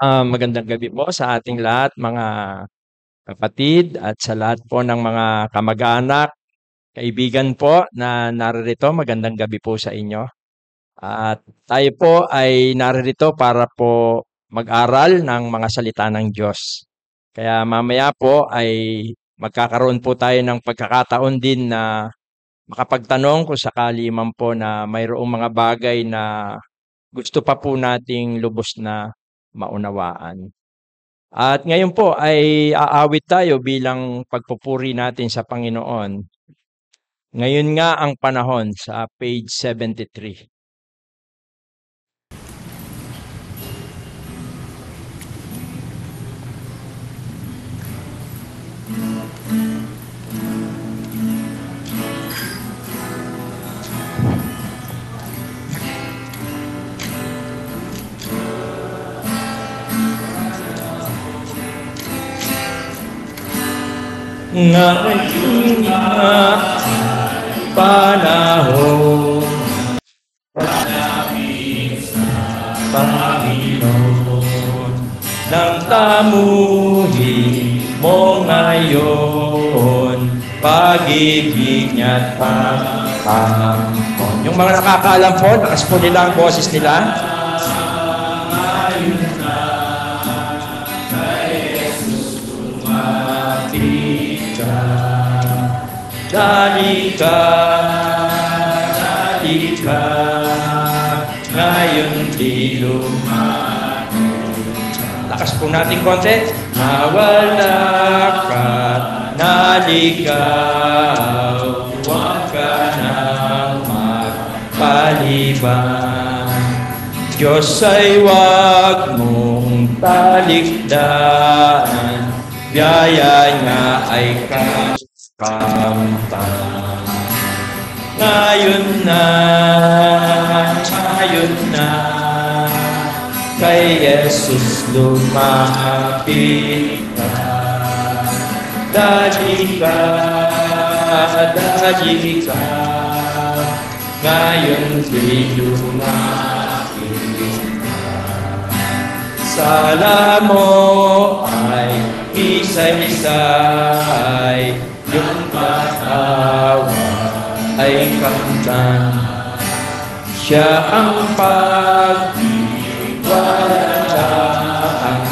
Magandang gabi po sa ating lahat, mga kapatid at sa lahat po ng mga kamag-anak, kaibigan po na naririto. Magandang gabi po sa inyo. At tayo po ay naririto para po mag-aral ng mga salita ng Diyos. Kaya mamaya po ay magkakaroon po tayo ng pagkakataon din na makapagtanong kung sakali man po na mayroong mga bagay na gusto pa po nating lubos na maunawaan. At ngayon po ay aawit tayo bilang pagpupuri natin sa Panginoon. Ngayon nga ang panahon sa page 73. Ngayon nga panahon palapit sa Panginoon nang tamuhin mo ngayon pag-ibig niya't pagpapon. Yung mga nakakaalam po, lakas po nila ang boses nila. Dali ka, ngayon di lumayo. Lakas po natin konti. Nawala ka, naligaw, huwag ka nang magpaliban. Diyos ay huwag mong talikdan, biyaya niya ay kamtan. Ngayon na, kay Jesus lumapit ka. Dali ka, ngayon di lumapit ka. Sala mo ay isa-isay, yung patawa ay kamtan. Siya ang pagtiwalaan,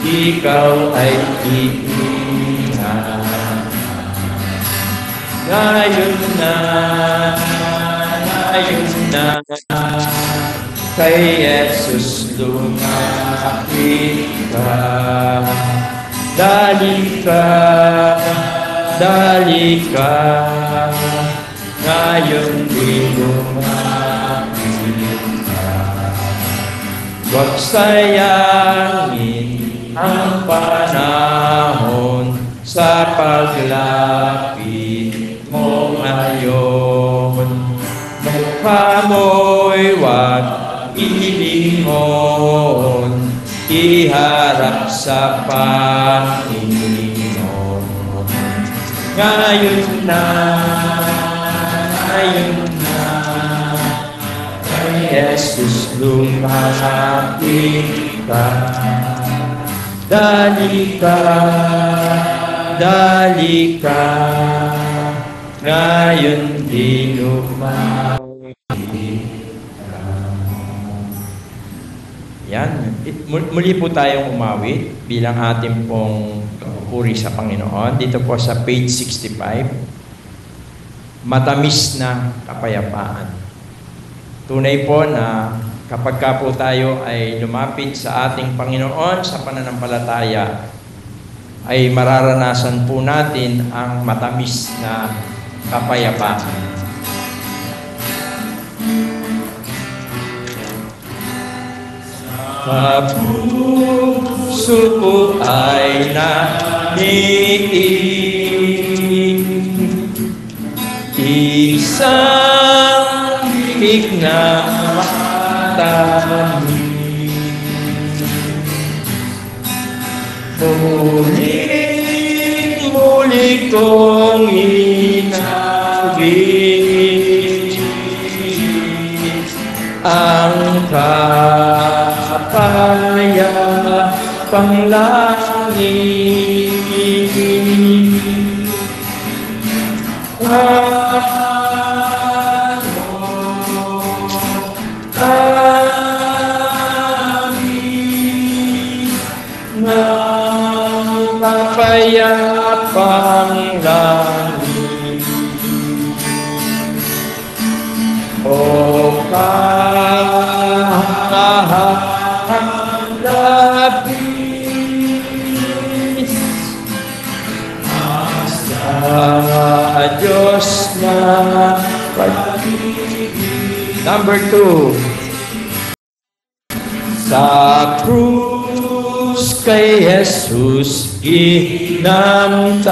ikaw ay iingat. Ngayon na, kay Jesus lumapit ka. Dali ka, ngayon di lumapit ka. Huwag sayangin ang panahon sa paglapit mo ngayon. Mukha mo'y huwag ilingon, iharap sa Panginoon. Ngayon na, kay Jesus lumapit ka. Dali ka, ngayon di lumapit ka. Yan. Muli po tayong umawit bilang ating pong pagpupuri sa Panginoon. Dito po sa page 65, matamis na kapayapaan. Tunay po na kapag ka po tayo ay lumapit sa ating Panginoon sa pananampalataya, ay mararanasan po natin ang matamis na kapayapaan. Sa puso ko ay naniig, isang himig na matamis. Muli kong inabig ang mapayapang langit. Mapayapang langit. O kahanggang labis, sa Diyos na pag-ibig. Number 2. Sa krus kay Jesus ginamtan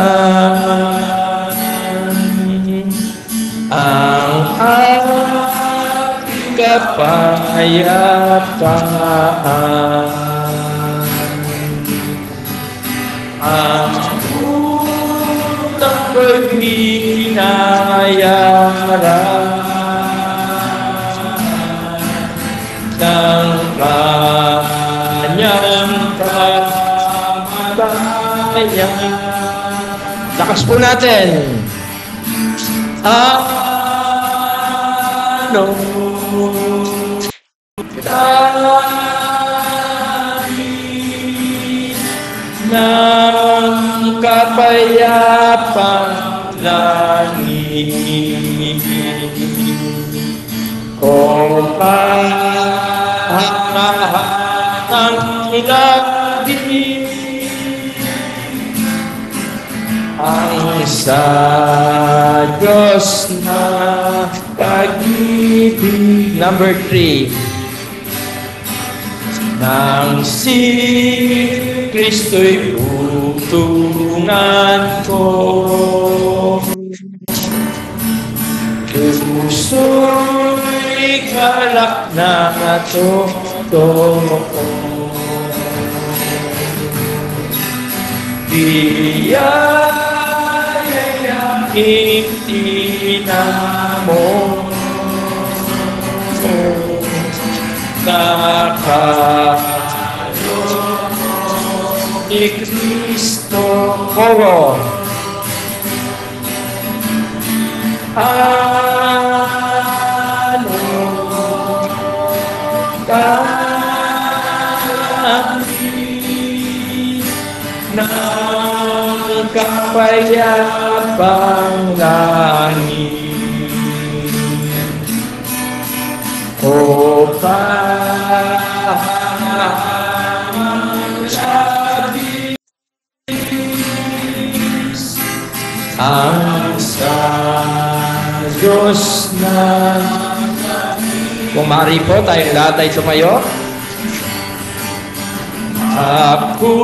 ang ating kapayapaan. Ang utang ko'y binayaran ng kanyang kamatayan. Lakas po natin. Ano tayo ng kapayapang langit, kung ang ilagin ang sa Diyos na pag-ibig. Number 3. Nang si Kristo'y putungan ko, puso'y galak na totoo. Biyayang itinamo kakalo ni Kristo. Koro. Ano kami ng kapayapang langit, o labis ang sa Diyos na. Kung maaari po, tayong lahat ay tumayo. Ako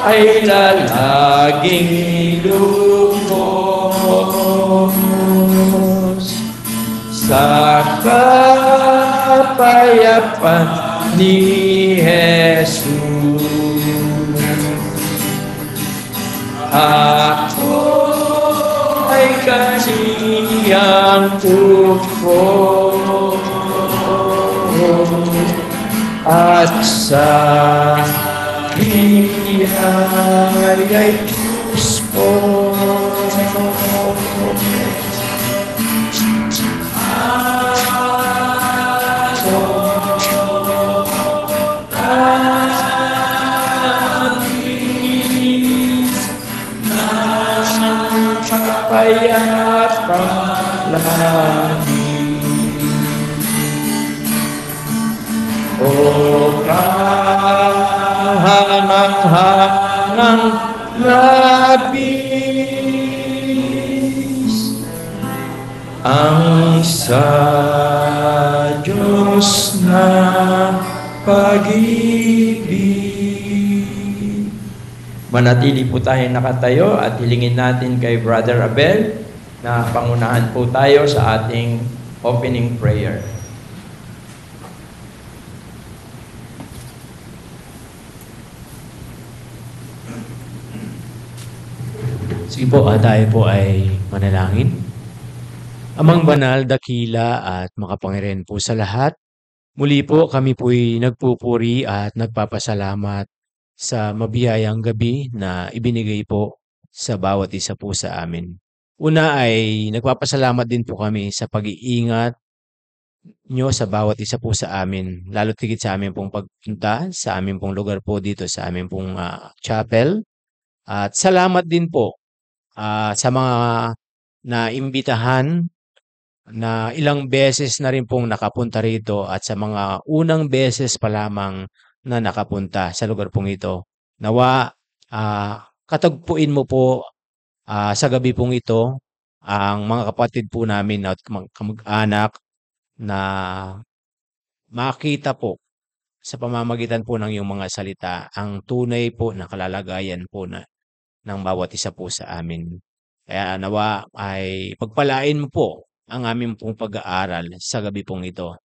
ay lalaging lubos sa kapayapaan ni Jesus. Ako ay kaniyang tufo at sa biyaya'y Diyos po. Kapayapang langit, o kahangang labis ang sa Diyos na pag-ibig. Manatili po tayo nakatayo at hilingin natin kay Brother Abel na pangunahan po tayo sa ating opening prayer. Sige po, tayo po ay manalangin. Amang banal, dakila at makapangyarihan po sa lahat, Muli po kami po'y nagpupuri at nagpapasalamat sa mabiyayang gabi na ibinigay po sa bawat isa po sa amin. Una ay nagpapasalamat din po kami sa pag-iingat niyo sa bawat isa po sa amin, lalo't higit sa amin pong pagpunta sa amin pong lugar po dito sa amin pong chapel. At salamat din po sa mga naimbitahan na ilang beses na rin pong nakapunta rito at sa mga unang beses pa lamang na nakapunta sa lugar pong ito. Nawa, katagpuin mo po sa gabi pong ito ang mga kapatid po namin at kamag-anak na makita po sa pamamagitan po ng iyong mga salita ang tunay po na kalalagayan po ng bawat isa po sa amin. Kaya nawa ay pagpalain mo po ang aming pong pag-aaral sa gabi pong ito.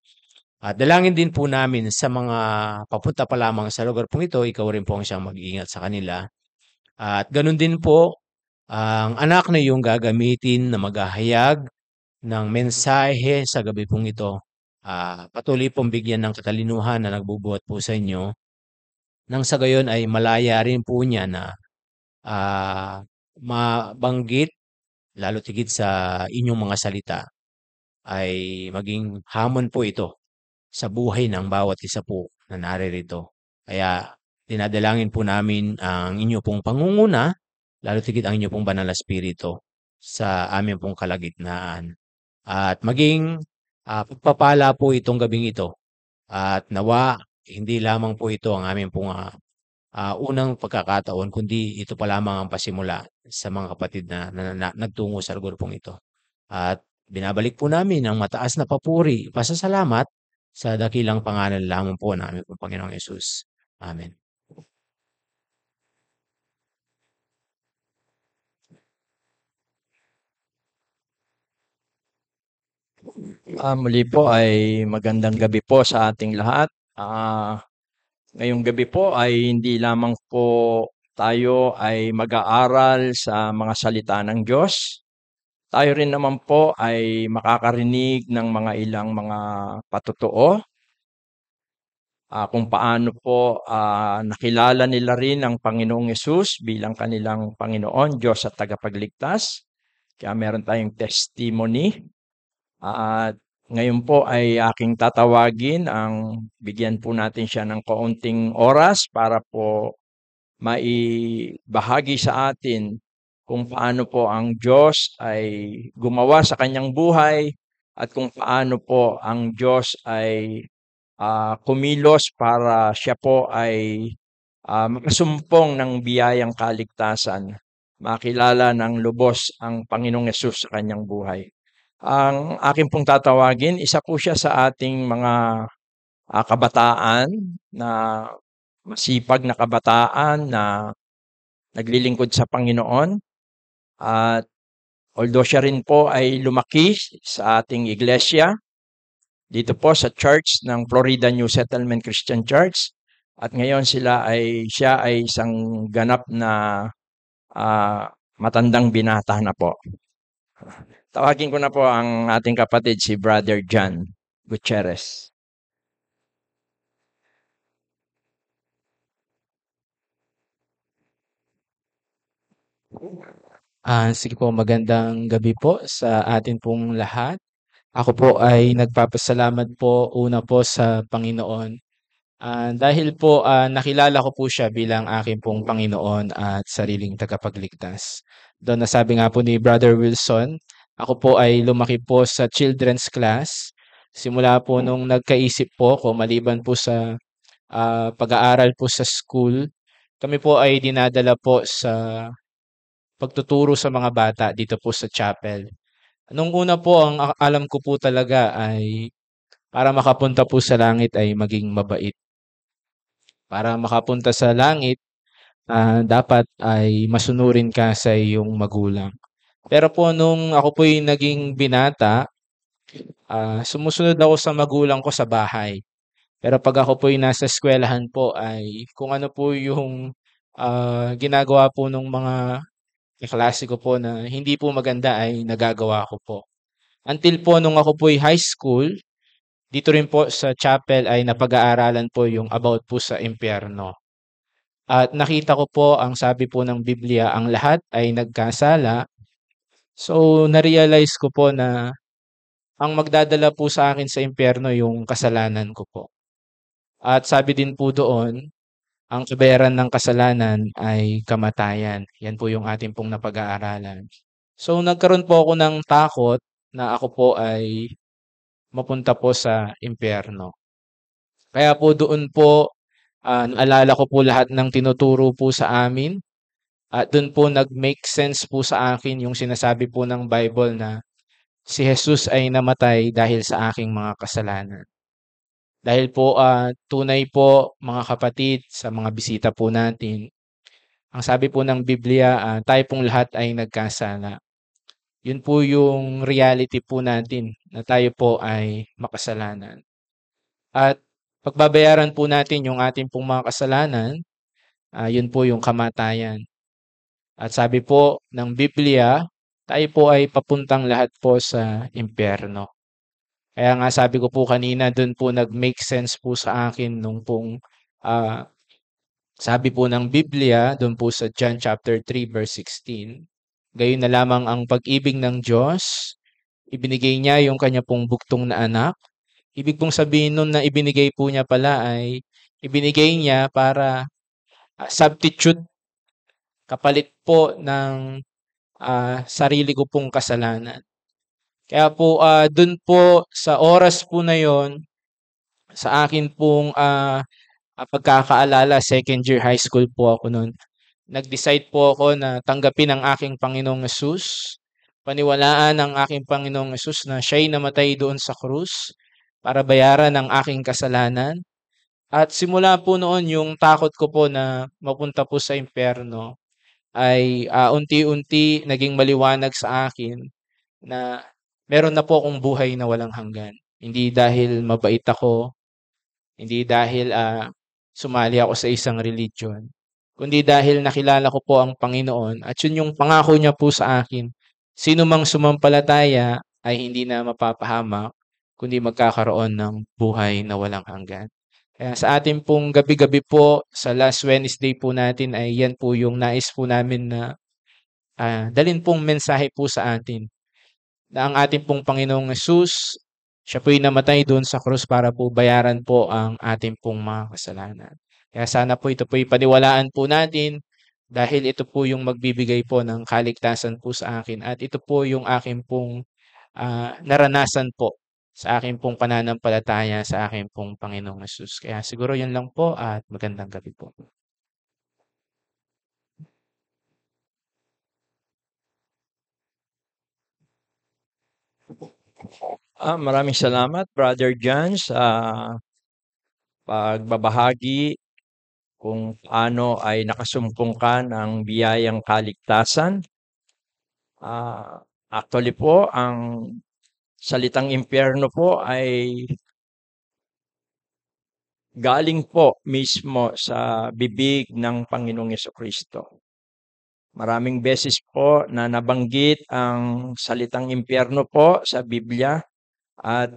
At dalangin din po namin sa mga papunta pa lamang sa lugar pong ito, ikaw rin po ang siyang mag-iingat sa kanila. At ganun din po, ang anak na iyong gagamitin na maghahayag ng mensahe sa gabi pong ito. Patuloy pong bigyan ng katalinuhan na nagbubuhat po sa inyo. Nang sa gayon ay malaya rin po niya na mabanggit lalo't higit sa inyong mga salita ay maging hamon po ito sa buhay ng bawat isa po na naririto. Kaya dinadalangin po namin ang inyo pong pangunguna, lalo't higit ang inyo pong banal na espiritu sa aming pong kalagitnaan. At maging pagpapala po itong gabing ito. At nawa, hindi lamang po ito ang aming pong unang pagkakataon, kundi ito pa lamang ang pasimula sa mga kapatid na nagtungo sa grupong ito. At binabalik po namin ang mataas na papuri, pasasalamat sa dakilang pangalan lamang po ng aming Panginoong Yesus. Amen. Muli po ay magandang gabi po sa ating lahat. Ngayong gabi po ay hindi lamang po tayo ay mag-aaral sa mga salita ng Diyos. Tayo rin naman po ay makakarinig ng mga ilang mga patotoo kung paano po nakilala nila rin ang Panginoong Yesus bilang kanilang Panginoon, Diyos at tagapagligtas. Kaya meron tayong testimony. At ngayon po ay aking tatawagin ang bigyan po natin siya ng kaunting oras para po maibahagi sa atin kung paano po ang Diyos ay gumawa sa kanyang buhay at kung paano po ang Diyos ay kumilos para siya po ay makasumpong ng biyayang kaligtasan, makilala ng lubos ang Panginoong Yesus sa kanyang buhay. Ang akin pong tatawagin, isa po siya sa ating mga kabataan na masipag na kabataan na naglilingkod sa Panginoon. At although siya rin po ay lumaki sa ating iglesia, dito po sa church ng Florida New Settlement Christian Church. At ngayon siya ay isang ganap na matandang binata na po. Tawagin ko na po ang ating kapatid, si Brother John Gutierrez. Sige po, magandang gabi po sa atin pong lahat. Ako po ay nagpapasalamat po una po sa Panginoon. Dahil po nakilala ko po siya bilang aking pong Panginoon at sariling tagapagligtas. Doon nasabi nga po ni Brother Wilson, ako po ay lumaki po sa children's class. Simula po nung nagkaisip po ako, maliban po sa pag-aaral po sa school, kami po ay dinadala po sa pagtuturo sa mga bata dito po sa chapel. Nung una po, ang alam ko po talaga ay para makapunta po sa langit ay maging mabait. Para makapunta sa langit, dapat ay masunurin ka sa iyong magulang. Pero po nung ako po'y naging binata, sumusunod ako sa magulang ko sa bahay. Pero pag ako po'y nasa eskwelahan po ay kung ano po yung ginagawa po ng mga kaklase ko po na hindi po maganda ay nagagawa ko po. Until po nung ako po'y high school, dito rin po sa chapel ay napag-aaralan po yung about po sa impyerno. At nakita ko po ang sabi po ng Biblia, ang lahat ay nagkasala. So, na-realize ko po na ang magdadala po sa akin sa impyerno yung kasalanan ko po. At sabi din po doon, ang kabayaran ng kasalanan ay kamatayan. Yan po yung ating pong napag-aaralan. So, nagkaroon po ako ng takot na ako po ay mapunta po sa impyerno. Kaya po doon po, naalala ko po lahat ng tinuturo po sa amin. At doon po nag-make sense po sa akin yung sinasabi po ng Bible na si Jesus ay namatay dahil sa aking mga kasalanan. Dahil po tunay po mga kapatid sa mga bisita po natin, ang sabi po ng Biblia, tayo pong lahat ay nagkasala. Yun po yung reality po natin na tayo po ay makasalanan. At pagbabayaran po natin yung ating pong mga kasalanan, yun po yung kamatayan. At sabi po ng Biblia, tayo po ay papuntang lahat po sa impyerno. Kaya nga sabi ko po kanina, doon po nag-make sense po sa akin nung pong sabi po ng Biblia, doon po sa John chapter 3 verse 16, gayon na lamang ang pag-ibig ng Diyos, ibinigay niya yung kanya pong buktong na anak. Ibig pong sabihin nun na ibinigay po niya pala ay ibinigay niya para substitute, kapalit po ng sarili ko pong kasalanan. Kaya po doon po sa oras po na yon, sa akin pong pagkakaalala, second year high school po ako noon. Nag-decide po ako na tanggapin ang aking Panginoong Hesus, paniwalaan ang aking Panginoong Hesus na siya'y namatay doon sa krus para bayaran ang aking kasalanan. At simula po noon yung takot ko po na mapunta po sa impyerno ay unti-unti naging maliwanag sa akin na meron na po akong buhay na walang hanggan. Hindi dahil mabait ako, hindi dahil sumali ako sa isang religion, kundi dahil nakilala ko po ang Panginoon at yun yung pangako niya po sa akin. Sino mang sumampalataya ay hindi na mapapahamak, kundi magkakaroon ng buhay na walang hanggan. Kaya sa ating pong gabi-gabi po, sa last Wednesday po natin ay yan po yung nais po namin na dalin pong mensahe po sa atin. Na ang ating pong Panginoong Hesus, siya po'y namatay doon sa krus para po bayaran po ang ating pong mga kasalanan. Kaya sana po ito po'y paniwalaan po natin dahil ito po yung magbibigay po ng kaligtasan po sa akin at ito po yung aking pong naranasan po sa aking pong pananampalataya sa aking pong Panginoong Hesus. Kaya siguro yun lang po at magandang gabi po. Maraming salamat, Brother John, sa pagbabahagi kung paano ay nakasumpong ka ng biyayang kaligtasan. Actually po, ang salitang impyerno po ay galing po mismo sa bibig ng Panginoong Jesucristo. Maraming beses po na nabanggit ang salitang impyerno po sa Biblia at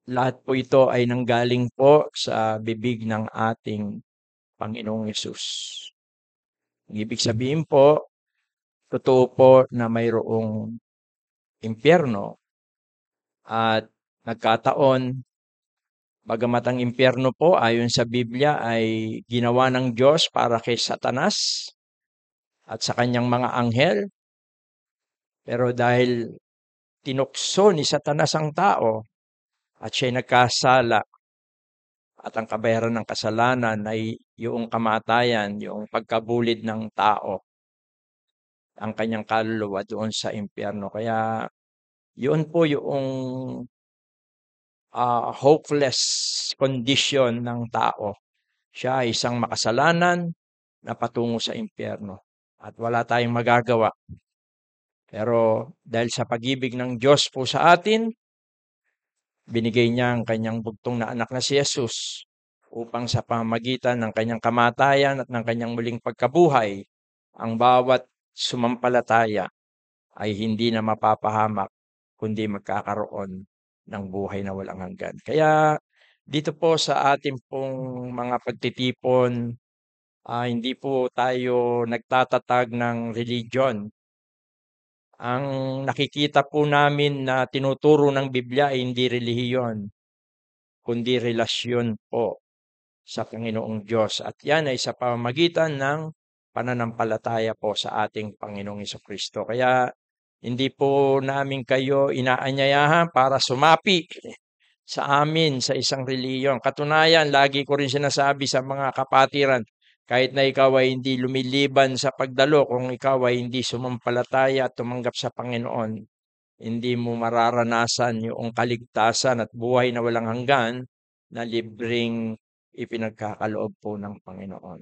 lahat po ito ay nanggaling po sa bibig ng ating Panginoong Hesus. Ang ibig sabihin po, totoo po na mayroong impyerno at nagkataon, bagamat ang impyerno po ayon sa Biblia ay ginawa ng Diyos para kay Satanas at sa kanyang mga anghel, pero dahil tinukso ni Satanas ang tao at siya'y nagkasala at ang kabayaran ng kasalanan ay yung kamatayan, yung pagkabulid ng tao, ang kanyang kaluluwa doon sa impyerno. Kaya yun po yung hopeless condition ng tao. Siya ay isang makasalanan na patungo sa impyerno at wala tayong magagawa. Pero dahil sa pag-ibig ng Diyos po sa atin, binigay niya ang kanyang bugtong na anak na si Jesus upang sa pamamagitan ng kanyang kamatayan at ng kanyang muling pagkabuhay, ang bawat sumampalataya ay hindi na mapapahamak, kundi magkakaroon ng buhay na walang hanggan. Kaya dito po sa ating pong mga pagtitipon, hindi po tayo nagtatatag ng religion. Ang nakikita po namin na tinuturo ng Biblia ay hindi relihiyon, kundi relasyon po sa Panginoong Diyos. At yan ay sa pamamagitan ng pananampalataya po sa ating Panginoong Jesucristo. Kaya hindi po namin kayo inaanyayahan para sumapi sa amin sa isang relihiyon. Katunayan, lagi ko rin sinasabi sa mga kapatiran, kahit na ikaw ay hindi lumiliban sa pagdalo, kung ikaw ay hindi sumampalataya at tumanggap sa Panginoon, hindi mo mararanasan yung kaligtasan at buhay na walang hanggan na libreng ipinagkakaloob po ng Panginoon.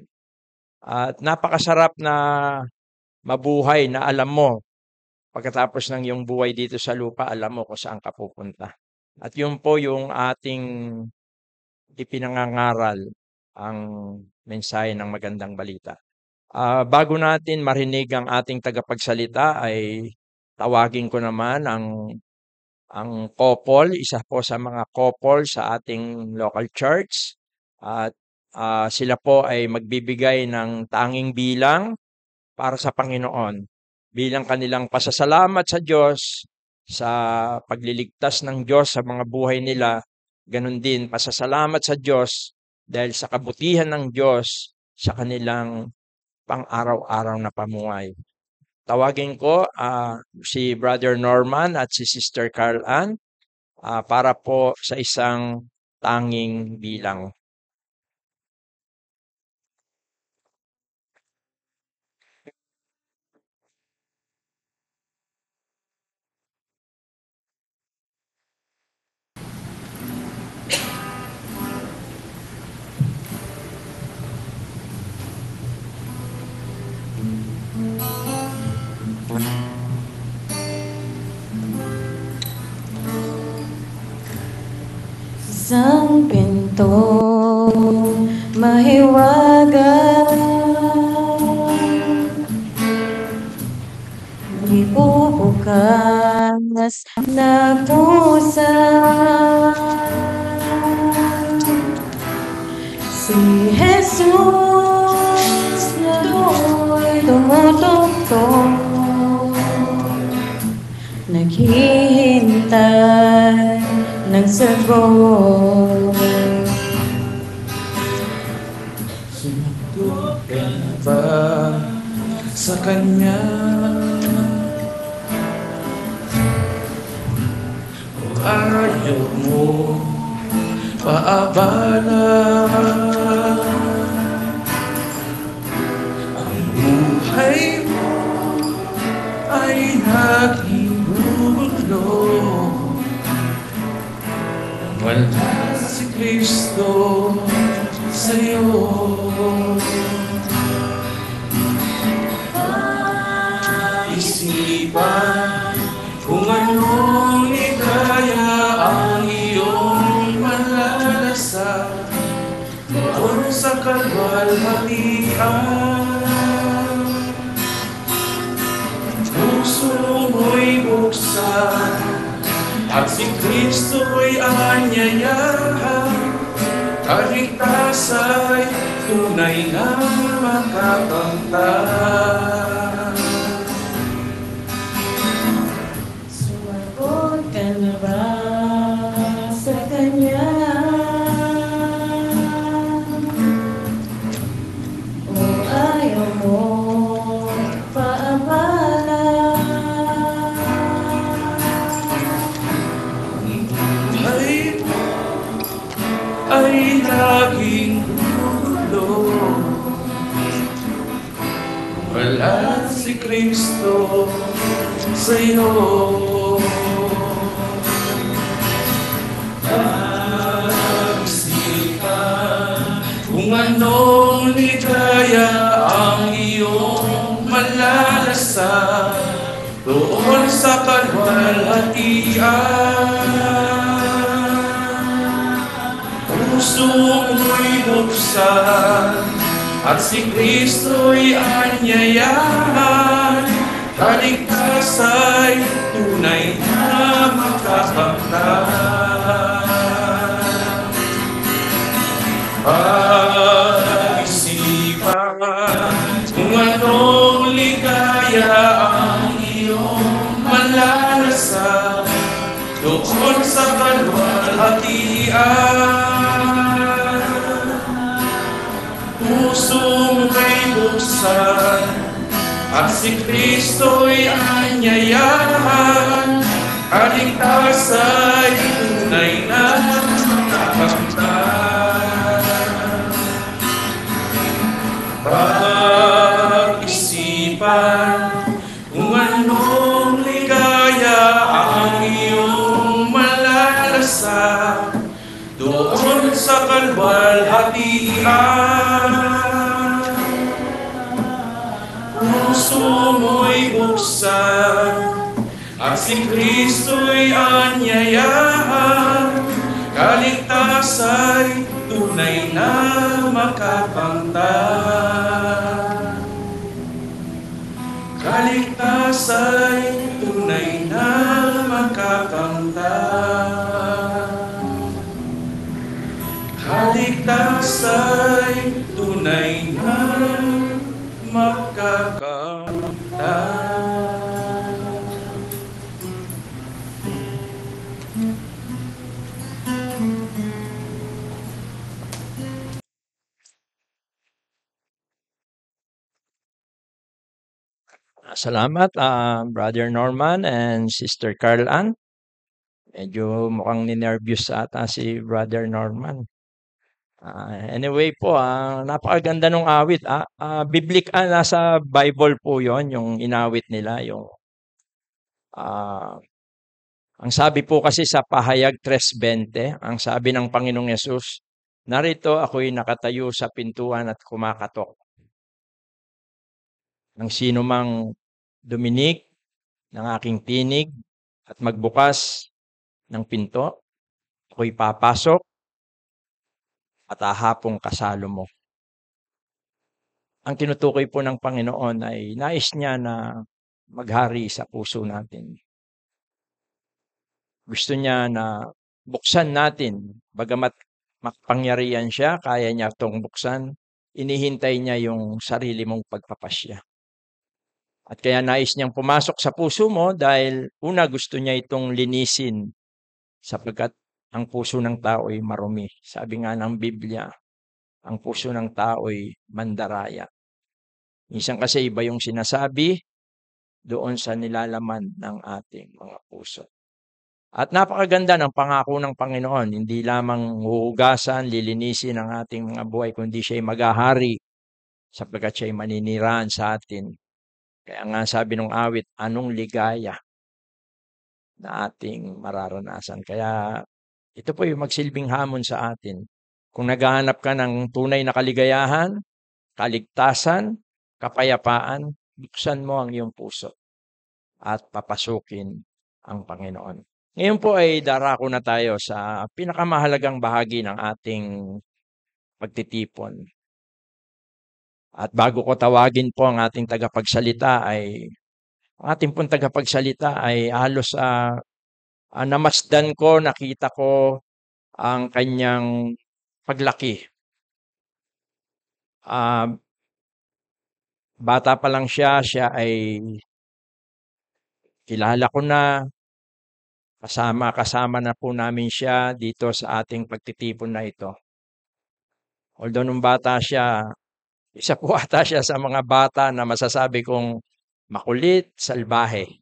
At napakasarap na mabuhay na alam mo, pagkatapos ng iyong buhay dito sa lupa, alam mo kung saan ka pupunta. At yun po yung ating ipinangangaral, ang mensahe ng magandang balita. Bago natin marinig ang ating tagapagsalita, ay tawagin ko naman ang couple, isa po sa mga couple sa ating local church. At sila po ay magbibigay ng tanging bilang para sa Panginoon, bilang kanilang pasasalamat sa Diyos sa pagliligtas ng Diyos sa mga buhay nila. Ganon din, pasasalamat sa Diyos dahil sa kabutihan ng Diyos sa kanilang pang-araw-araw na pamuhay. Tawagin ko si Brother Norman at si Sister Carl Ann para po sa isang tanging bilang. Isang pinto mahiwaga, ibubukas na pusa. Si Jesus na do'y tumutugtog, naghihintay ng sagot. Sumugod ka na ba sa Kanya? O ayaw mo paabala? Ang buhay mo ay naging gulo. Wala si Kristo sa'yo. Isipan kung anong ligaya ang iyong malalasan doon sa kalwalhatian. Puso mo'y buksan at si Kristo'y aanyayahan, kaligtasa'y tunay na makakamtan. Sumagot ka na ba sa Kanya? O ayaw mo paabala? Ay laging gulo. Wala si Kristo sa'yo. Pag-isipan kung anong ligaya ang iyong malalasan doon sa kalwalhatian. Puso mo'y buksan at si Kristo'y aanyayahan, Kaligtas ay tunay na makakamtan. Pag-isipan kung anong ligaya ang iyong malalasan doon sa kalwalhatian. Puso mo'y buksan at si Kristo'y anyayahan. Kaligtas ay tunay na makakamtan. Pag-isipan kung anong ligaya ang iyong malalasan doon sa kalwalhatian. Puso mo'y buksan at si Kristo'y anyayahan. Kaligtas ay tunay na makakamtan. Kaligtas ay tunay na makakamtan. Kaligtas ay tunay na makakamtan. Salamat, Brother Norman and Sister Carl Ann. Medyo mukhang ninervyos ata si Brother Norman. Anyway po, napakaganda ng awit. Nasa Bible po yon yung inawit nila. Ang sabi po kasi sa Pahayag 3:20, ang sabi ng Panginoong Yesus, narito ako'y nakatayo sa pintuan at kumakatok. Nang sino mang duminig ng aking tinig at magbukas ng pinto, ako'y papasok at ahapong kasalo mo. Ang tinutukoy po ng Panginoon ay nais niya na maghari sa puso natin. Gusto niya na buksan natin, bagamat makapangyarihan siya, kaya niya itong buksan, inihintay niya yung sarili mong pagpapasya. At kaya nais niyang pumasok sa puso mo dahil una gusto niya itong linisin sapagkat ang puso ng tao ay marumi. Sabi nga ng Biblia, ang puso ng tao ay mandaraya. Minsan kasi iba yung sinasabi doon sa nilalaman ng ating mga puso. At napakaganda ng pangako ng Panginoon, hindi lamang huhugasan, lilinisin ang ating mga buhay, kundi siya'y maghahari sapagkat siya'y maninirahan sa atin. Kaya nga sabi ng awit, anong ligaya na ating mararanasan. Kaya ito po yung magsilbing hamon sa atin. Kung naghahanap ka ng tunay na kaligayahan, kaligtasan, kapayapaan, buksan mo ang iyong puso at papasukin ang Panginoon. Ngayon po ay darako na tayo sa pinakamahalagang bahagi ng ating pagtitipon. At bago ko tawagin po ang ating tagapagsalita ay halos namasdan ko, nakita ko ang kanyang paglaki. Bata pa lang siya ay kilala ko na, kasama na po namin siya dito sa ating pagtitipon na ito. Although nung bata siya, isa po ata siya sa mga bata na masasabi kong makulit, salbahe.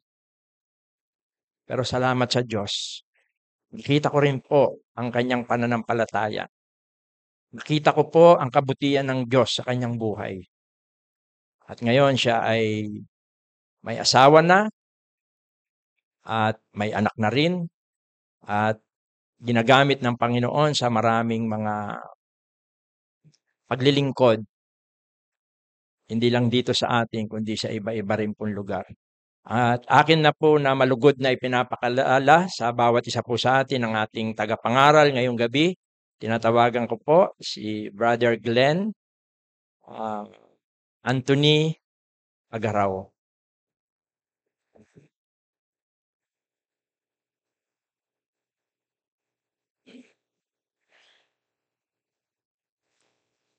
Pero salamat sa Diyos. Nakita ko rin po ang kanyang pananampalataya. Nakita ko po ang kabutihan ng Diyos sa kanyang buhay. At ngayon siya ay may asawa na at may anak na rin at ginagamit ng Panginoon sa maraming mga paglilingkod. Hindi lang dito sa atin, kundi sa iba-iba rin pong lugar. At akin na po na malugod na ipinapakalala sa bawat isa po sa atin ang ating tagapangaral ngayong gabi. Tinatawagan ko po si Brother Glenn Anthony Agaraw.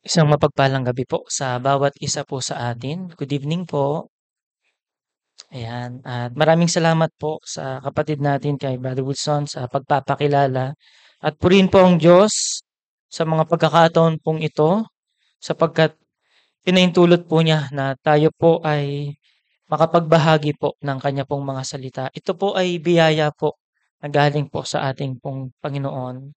Isang mapagpalang gabi po sa bawat isa po sa atin. Good evening po. Ayan, at maraming salamat po sa kapatid natin kay Brother Wilson sa pagpapakilala. At purihin po ang Diyos sa mga pagkakataon pong ito sapagkat pinahintulot po niya na tayo po ay makapagbahagi po ng kanya pong mga salita. Ito po ay biyaya po na galing po sa ating pong Panginoon.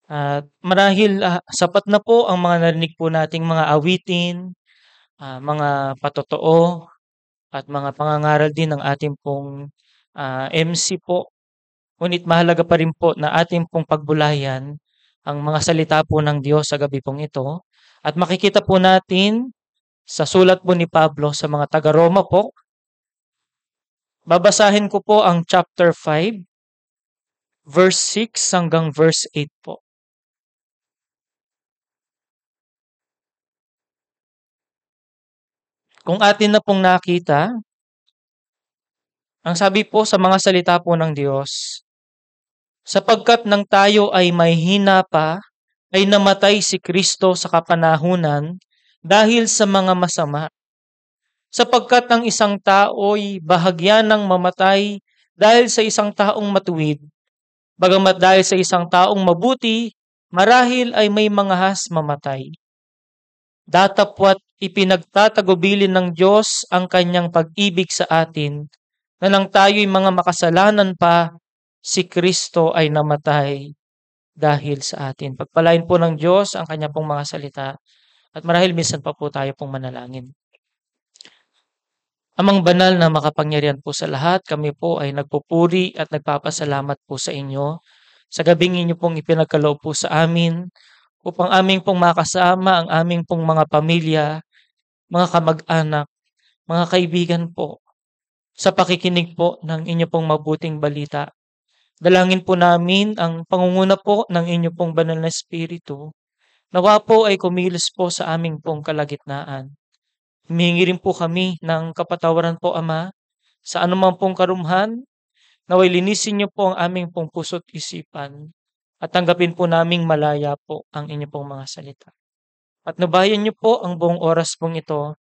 At marahil sapat na po ang mga narinig po nating mga awitin, mga patotoo, at mga pangangaral din ng ating pong MC po. Ngunit mahalaga pa rin po na ating pong pagbulayan ang mga salita po ng Diyos sa gabi pong ito. At makikita po natin sa sulat po ni Pablo sa mga taga-Roma po. Babasahin ko po ang chapter 5, verse 6 hanggang verse 8 po. Kung atin na pong nakita, ang sabi po sa mga salita po ng Diyos, sapagkat nang tayo ay may hina pa, ay namatay si Kristo sa kapanahunan dahil sa mga masama. Sapagkat ang isang tao'y bahagyan ng mamatay dahil sa isang taong matuwid, bagamat dahil sa isang taong mabuti, marahil ay may mangahas mamatay. Datapwat ipinagtatagubilin ng Diyos ang kanyang pag-ibig sa atin, na nang tayo'y mga makasalanan pa, si Kristo ay namatay dahil sa atin. Pagpalain po ng Diyos ang kanya pong mga salita, at marahil minsan pa po tayo pong manalangin. Amang banal na makapangyarihan po sa lahat, kami po ay nagpupuri at nagpapasalamat po sa inyo sa gabing inyo pong ipinagkaloob po sa amin, upang aming pong makasama ang aming pong mga pamilya, mga kamag-anak, mga kaibigan po, sa pakikinig po ng inyo pong mabuting balita. Dalangin po namin ang pangunguna po ng inyo pong banal na espiritu. Nawa po ay kumilos po sa aming pong kalagitnaan. Humihingi rin po kami ng kapatawaran po, Ama, sa anumang pong karumhan. Naway linisin niyo po ang aming pong puso't isipan at tanggapin po naming malaya po ang inyo pong mga salita. At nabayan niyo po ang buong oras pong ito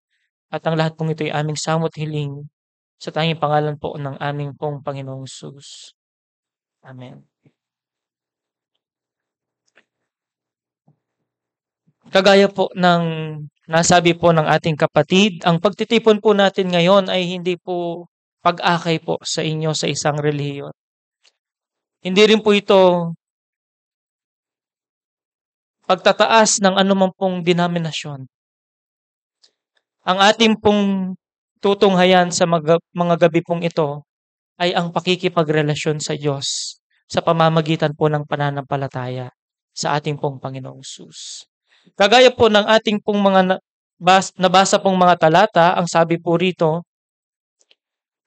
at ang lahat pong ito ay aming samot hiling sa tanging pangalan po ng aming pong Panginoong Jesus. Amen. Kagaya po ng nasabi po ng ating kapatid, ang pagtitipon po natin ngayon ay hindi po pag-akay po sa inyo sa isang relihiyon. Hindi rin po ito pagtataas ng anumang pong denominasyon. Ang ating pong tutunghayan sa mga gabi pong ito ay ang pakikipagrelasyon sa Diyos sa pamamagitan po ng pananampalataya sa ating pong Panginoong Jesus. Kagaya po ng ating pong mga nabasa pong mga talata, ang sabi po rito,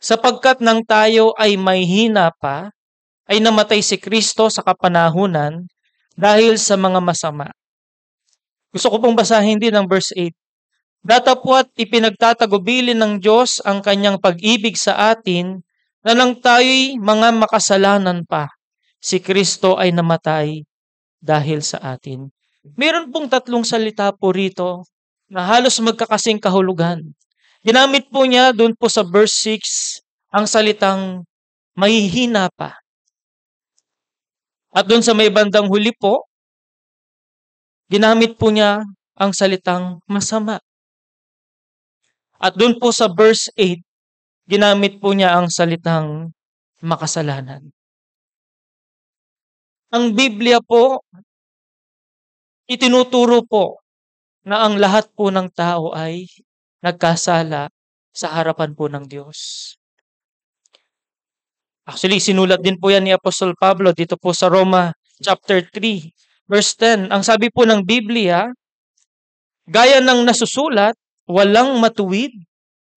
sapagkat nang tayo ay may hina pa, ay namatay si Kristo sa kapanahunan dahil sa mga masama. Gusto ko pong basahin din ang verse 8. Datapwat ipinagtatagubilin ng Diyos ang kanyang pag-ibig sa atin, na nang tayo'y mga makasalanan pa, si Kristo ay namatay dahil sa atin. Meron pong tatlong salita po rito na halos magkakasing kahulugan. Ginamit po niya doon po sa verse 6 ang salitang mahihina pa. At doon sa may bandang huli po, ginamit po niya ang salitang masama. At doon po sa verse 8, ginamit po niya ang salitang makasalanan. Ang Biblia po, itinuturo po na ang lahat po ng tao ay nagkasala sa harapan po ng Diyos. Actually, sinulat din po yan ni Apostol Pablo dito po sa Roma chapter 3, verse 10. Ang sabi po ng Biblia, gaya ng nasusulat, walang matuwid,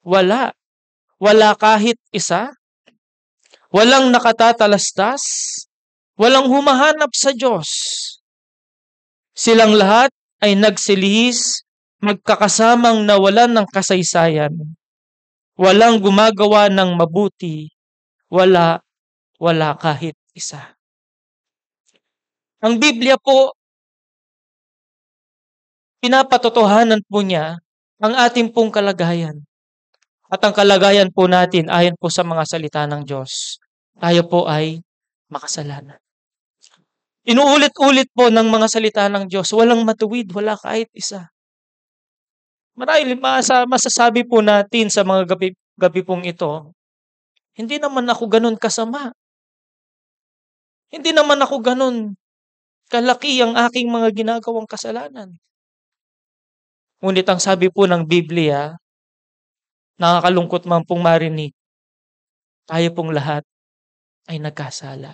wala kahit isa, walang nakatatalastas, walang humahanap sa Diyos. Silang lahat ay nagsilihis, magkakasamang nawalan ng kasaysayan. Walang gumagawa ng mabuti, wala kahit isa. Ang Biblia po, pinapatotohanan po niya ang ating pong kalagayan. At ang kalagayan po natin ayon po sa mga salita ng Diyos, tayo po ay makasalanan. Inuulit-ulit po ng mga salita ng Diyos, walang matuwid, wala kahit isa. Marahil masasabi po natin sa mga gabi pong ito, hindi naman ako ganun kasama. Hindi naman ako ganun kalaki ang aking mga ginagawang kasalanan. Ngunit ang sabi po ng Biblia, nakakalungkot man pong marinig, tayo pong lahat ay nagkasala.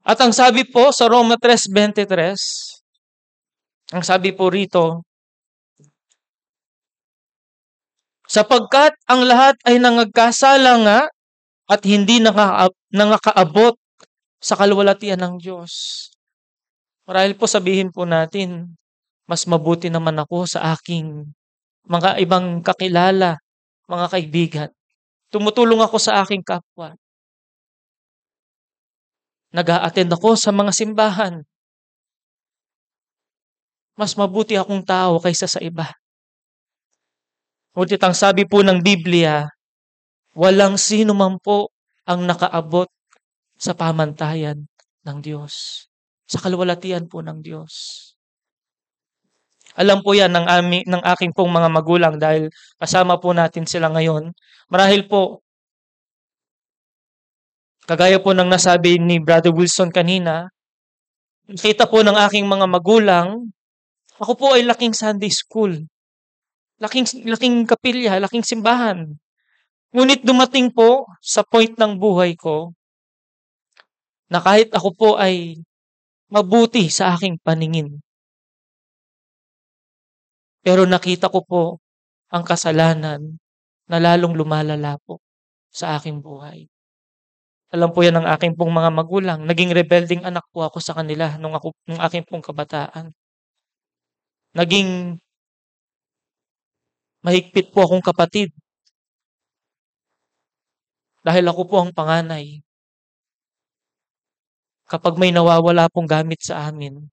At ang sabi po sa Roma 3:23, ang sabi po rito, sapagkat ang lahat ay nangagkasala nga at hindi nakakaabot sa kaluwalhatian ng Diyos. Marahil po sabihin po natin, mas mabuti naman ako sa aking mga ibang kakilala, mga kaibigan. Tumutulong ako sa aking kapwa. Nag-a-attend ako sa mga simbahan. Mas mabuti akong tao kaysa sa iba. Ngunit ang sabi po ng Biblia, walang sino man po ang nakaabot sa pamantayan ng Diyos. Sa kaluwalhatian po ng Diyos. Alam po yan ng aking pong mga magulang dahil kasama po natin sila ngayon. Marahil po, kagaya po ng nasabi ni Brother Wilson kanina, nakita po ng aking mga magulang, ako po ay laking Sunday school. Laking kapilya, laking simbahan. Ngunit dumating po sa point ng buhay ko na kahit ako po ay mabuti sa aking paningin. Pero nakita ko po ang kasalanan na lalong lumalala po sa aking buhay. Alam po yan ng aking pong mga magulang. Naging rebelding anak po ako sa kanila nung aking pong kabataan. Naging mahigpit po akong kapatid. Dahil ako po ang panganay. Kapag may nawawala pong gamit sa amin,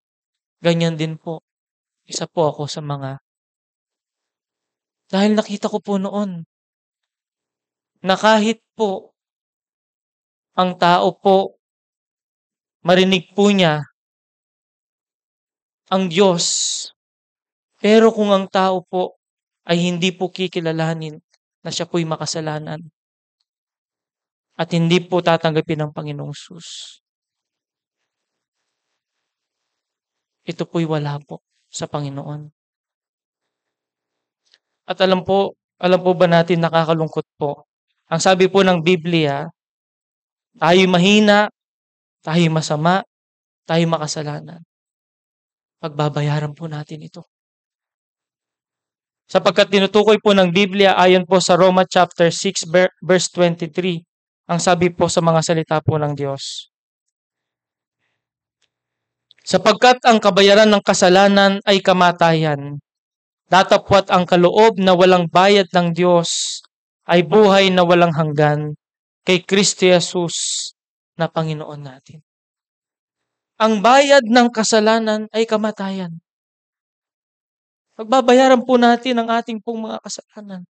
ganyan din po. Isa po ako sa mga. Dahil nakita ko po noon na kahit po ang tao po marinig po niya ang Diyos, pero kung ang tao po ay hindi po kikilalanin na siya po'y makasalanan at hindi po tatanggapin ng Panginoong Hesus, ito po'y wala po sa Panginoon. At alam po ba natin nakakalungkot po? Ang sabi po ng Biblia, tayo'y mahina, tayo'y masama, tayo'y makasalanan. Pagbabayaran po natin ito. Sapagkat tinutukoy po ng Biblia ayon po sa Roma chapter 6 verse 23, ang sabi po sa mga salita po ng Diyos. Sapagkat ang kabayaran ng kasalanan ay kamatayan, datapwat ang kaloob na walang bayad ng Diyos ay buhay na walang hanggan kay Kristo Jesus na Panginoon natin. Ang bayad ng kasalanan ay kamatayan. Pagbabayaran po natin ang ating pong mga kasalanan.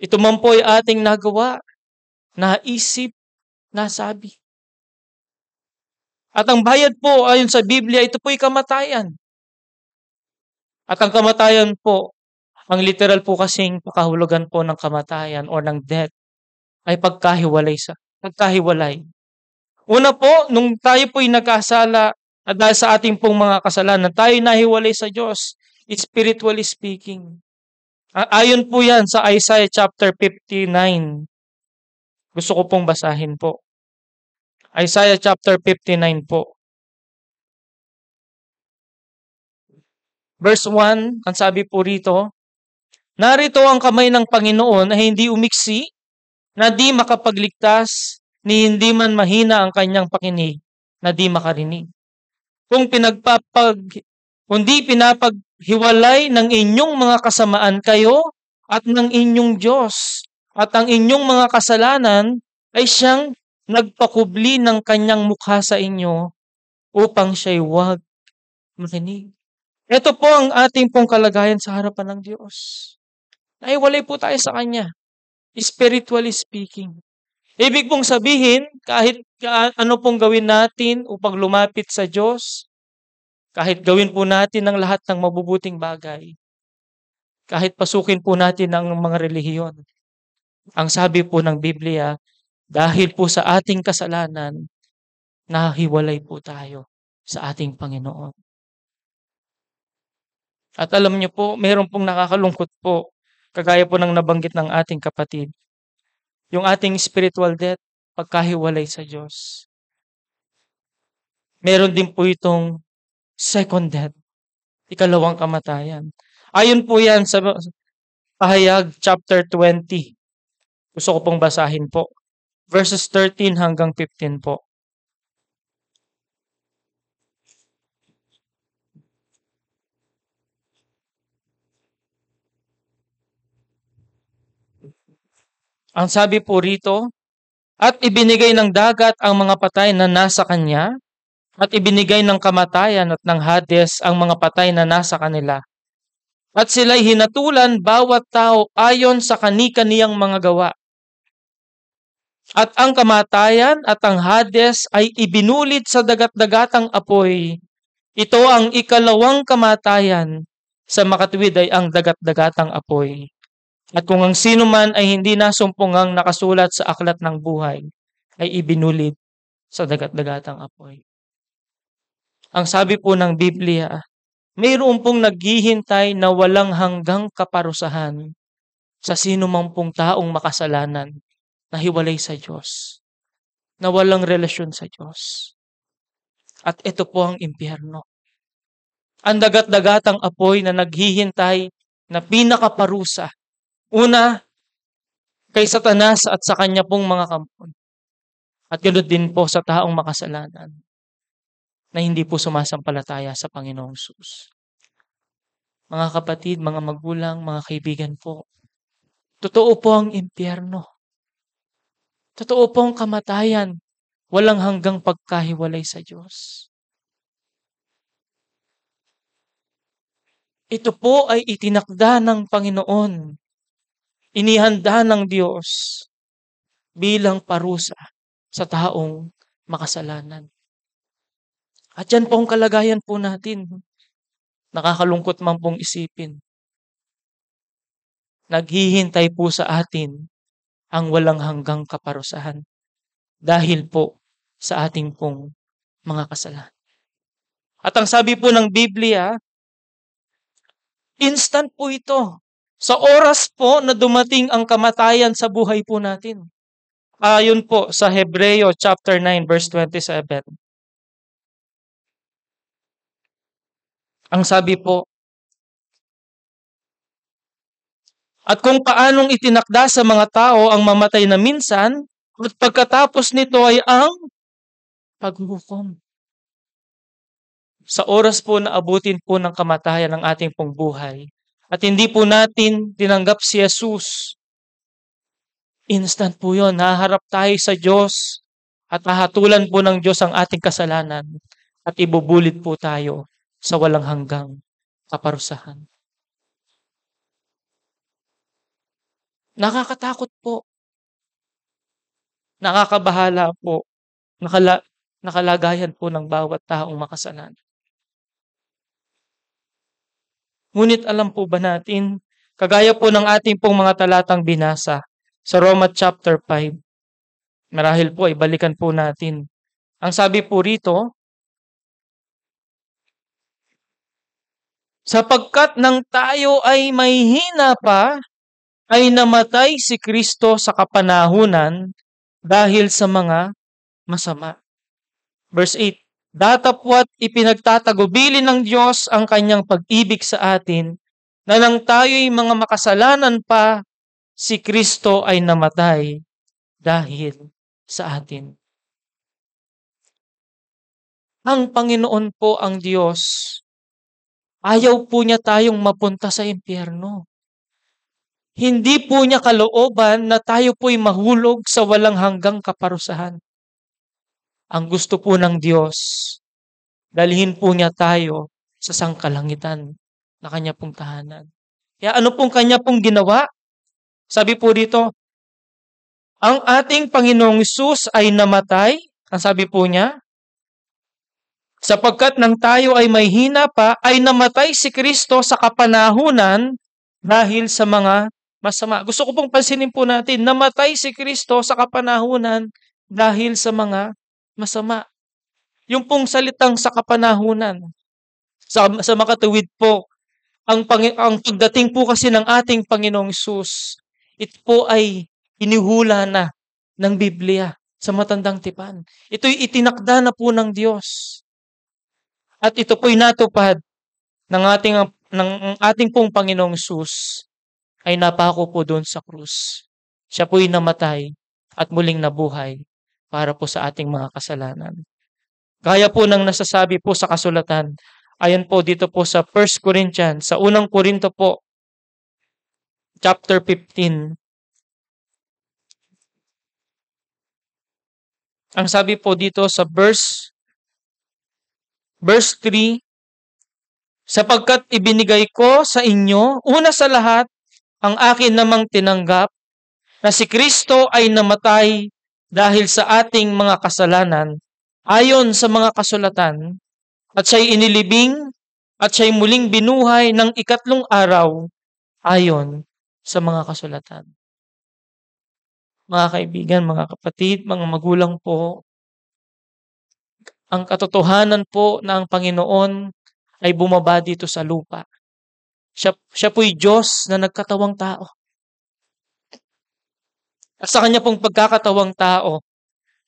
Ito man po ay ating nagawa, naisip, nasabi. At ang bayad po ayon sa Biblia, ito po ay kamatayan. At ang kamatayan po, ang literal po kasing pakahulugan po ng kamatayan o ng death ay pagkahiwalay. Una po, nung tayo po'y nagkasala at dahil sa ating pong mga kasalanan, tayo nahiwalay sa Diyos, spiritually speaking. Ayon po yan sa Isaiah chapter 59. Gusto ko pong basahin po. Isaiah chapter 59 po. Verse 1, ang sabi po rito, narito ang kamay ng Panginoon na hindi umiksi, na di makapagligtas, ni hindi man mahina ang kanyang pakinig, na di makarinig. Kundi pinapaghiwalay ng inyong mga kasamaan kayo at ng inyong Diyos, at ang inyong mga kasalanan ay siyang nagpakubli ng kanyang mukha sa inyo upang siya'y huwag makinig. Ito po ang ating pong kalagayan sa harapan ng Diyos. Naiwalay po tayo sa Kanya, spiritually speaking. Ibig pong sabihin, kahit ano pong gawin natin upang lumapit sa Diyos, kahit gawin po natin ang lahat ng mabubuting bagay, kahit pasukin po natin ang mga relihiyon, ang sabi po ng Biblia, dahil po sa ating kasalanan, nahiwalay po tayo sa ating Panginoon. At alam niyo po, mayroon pong nakakalungkot po, kagaya po ng nabanggit ng ating kapatid, yung ating spiritual death, pagkahiwalay sa Diyos. Meron din po itong second death, ikalawang kamatayan. Ayon po yan sa Pahayag chapter 20. Gusto ko pong basahin po. Verses 13 hanggang 15 po. Ang sabi po rito, at ibinigay ng dagat ang mga patay na nasa kanya, at ibinigay ng kamatayan at ng Hades ang mga patay na nasa kanila. At sila'y hinatulan bawat tao ayon sa kani-kaniyang mga gawa. At ang kamatayan at ang Hades ay ibinulit sa dagat-dagatang apoy. Ito ang ikalawang kamatayan, sa makatuwid ay ang dagat-dagatang apoy. At kung ang sino man ay hindi nasumpungang nakasulat sa aklat ng buhay, ay ibinulit sa dagat-dagatang apoy. Ang sabi po ng Biblia, mayroon pong naghihintay na walang hanggang kaparusahan sa sino man pong taong makasalanan na hiwalay sa Diyos, na walang relasyon sa Diyos. At ito po ang impyerno. Ang dagat-dagatang apoy na naghihintay na pinakaparusa. Una, kay Satanas at sa kanya pong mga kampon. At ganoon din po sa taong makasalanan na hindi po sumasampalataya sa Panginoong Hesus. Mga kapatid, mga magulang, mga kaibigan po, totoo po ang impyerno. Totoo po ang kamatayan. Walang hanggang pagkahiwalay sa Diyos. Ito po ay itinakda ng Panginoon. Inihanda ng Diyos bilang parusa sa taong makasalanan. At yan po ang kalagayan po natin. Nakakalungkot man pong isipin. Naghihintay po sa atin ang walang hanggang kaparusahan dahil po sa ating pong mga kasalanan. At ang sabi po ng Biblia, instant po ito. Sa oras po na dumating ang kamatayan sa buhay po natin. Ayon po sa Hebreo chapter 9 verse 27. Ang sabi po, at kung paanong itinakda sa mga tao ang mamatay na minsan, at pagkatapos nito ay ang paghukom. Sa oras po na abutin po ng kamatayan ng ating pong buhay, at hindi po natin tinanggap si Jesus, instant po yun, haharap tayo sa Diyos, at hahatulan po ng Diyos ang ating kasalanan, at ibubulit po tayo sa walang hanggang kaparusahan. Nakakatakot po. Nakakabahala po. Nakalagayan po ng bawat taong makasalanan. Ngunit alam po ba natin, kagaya po ng ating pong mga talatang binasa sa Roma chapter 5, marahil po ay balikan po natin. Ang sabi po rito, sapagkat nang tayo ay may hina pa, ay namatay si Kristo sa kapanahunan dahil sa mga masama. Verse 8, datapwat ipinagtatagubilin ng Diyos ang kanyang pag-ibig sa atin, na nang tayo'y mga makasalanan pa, si Kristo ay namatay dahil sa atin. Ang Panginoon po ang Diyos. Ayaw po niya tayong mapunta sa impyerno. Hindi po niya kalooban na tayo po'y mahulog sa walang hanggang kaparusahan. Ang gusto po ng Diyos, dalhin po niya tayo sa sangkalangitan na kanya pong tahanan. Kaya ano pong kanya pong ginawa? Sabi po dito, ang ating Panginoong Hesus ay namatay, ang sabi po niya, sapagkat nang tayo ay may hina pa, ay namatay si Kristo sa kapanahunan dahil sa mga masama. Gusto ko pong pansinin po natin, namatay si Kristo sa kapanahunan dahil sa mga masama. Yung pong salitang sa kapanahunan, sa makatuwid po, ang pagdating po kasi ng ating Panginoong Hesus, ito po ay inihula na ng Biblia sa Matandang Tipan. Ito'y itinakda na po ng Diyos. At ito po'y natupad ng ating pong Panginoong Hesus ay napako po doon sa krus. Siya po'y namatay at muling nabuhay para po sa ating mga kasalanan. Gaya po ng nasasabi po sa kasulatan, ayan po dito po sa 1 Corinthians, sa unang Korinto po, chapter 15. Ang sabi po dito sa verse 3, sapagkat ibinigay ko sa inyo, una sa lahat, ang akin namang tinanggap, na si Kristo ay namatay dahil sa ating mga kasalanan, ayon sa mga kasulatan, at siya'y inilibing, at siya'y muling binuhay ng ikatlong araw, ayon sa mga kasulatan. Mga kaibigan, mga kapatid, mga magulang po, ang katotohanan po na ang Panginoon ay bumaba dito sa lupa. Siya po'y Diyos na nagkatawang tao. At sa kanya pong pagkakatawang tao,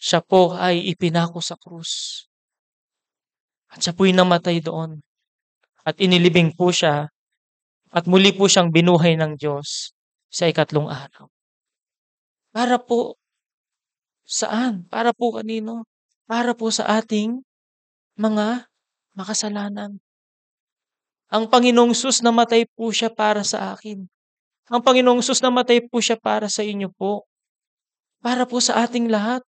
siya po ay ipinako sa krus. At siya po'y namatay doon. At inilibing po siya. At muli po siyang binuhay ng Diyos sa ikatlong araw. Para po saan? Para po kanino? Para po sa ating mga makasalanan. Ang Panginoong Hesus namatay po siya para sa akin. Ang Panginoong Hesus namatay po siya para sa inyo po. Para po sa ating lahat.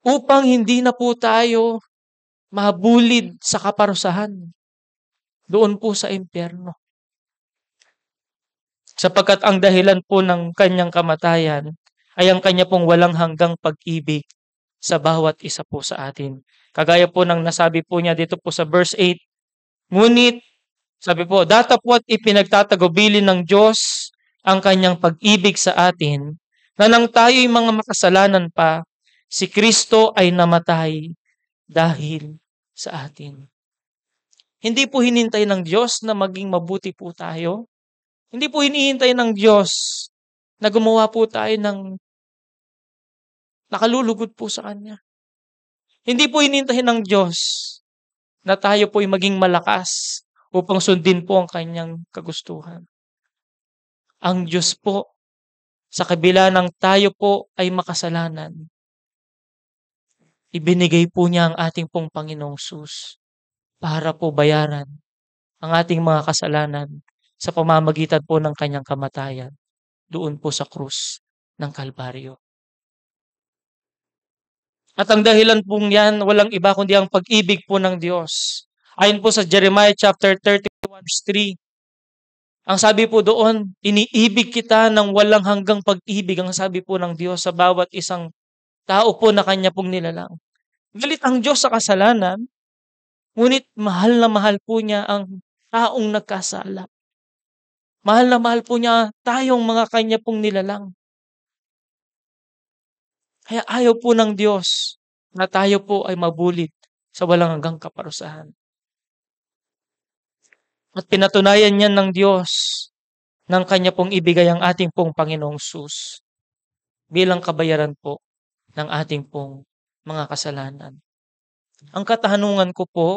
Upang hindi na po tayo mabulid sa kaparusahan. Doon po sa impyerno. Sapagkat ang dahilan po ng kanyang kamatayan ay ang kanya pong walang hanggang pag-ibig sa bawat isa po sa atin. Kagaya po ng nasabi po niya dito po sa verse 8, ngunit, sabi po, datapwat ipinagtatagubilin ng Diyos ang kanyang pag-ibig sa atin, na nang tayo'y mga makasalanan pa, si Kristo ay namatay dahil sa atin. Hindi po hinintay ng Diyos na maging mabuti po tayo. Hindi po hinihintay ng Diyos na gumawa po tayo ng nakalulugod po sa Kanya. Hindi po hinihintay ng Diyos na tayo po'y maging malakas upang sundin po ang Kanyang kagustuhan. Ang Diyos po, sa kabila ng tayo po ay makasalanan, ibinigay po niya ang ating pong Panginoong Hesus para po bayaran ang ating mga kasalanan sa pamamagitan po ng kanyang kamatayan doon po sa krus ng Kalbaryo. At ang dahilan pong yan, walang iba kundi ang pag-ibig po ng Diyos. Ayon po sa Jeremiah chapter 31 verse 3, ang sabi po doon, iniibig kita ng walang hanggang pag-ibig, ang sabi po ng Diyos sa bawat isang tao po na kanya pong nilalang. Galit ang Diyos sa kasalanan, ngunit mahal na mahal po niya ang taong nagkasala. Mahal na mahal po niya tayong mga kanya pong nilalang. Kaya ayaw po ng Diyos na tayo po ay mabulit sa walang hanggang kaparusahan. At pinatunayan niyan ng Diyos ng kanya pong ibigay ang ating pong Panginoong Hesus bilang kabayaran po ng ating pong mga kasalanan. Ang katanungan ko po,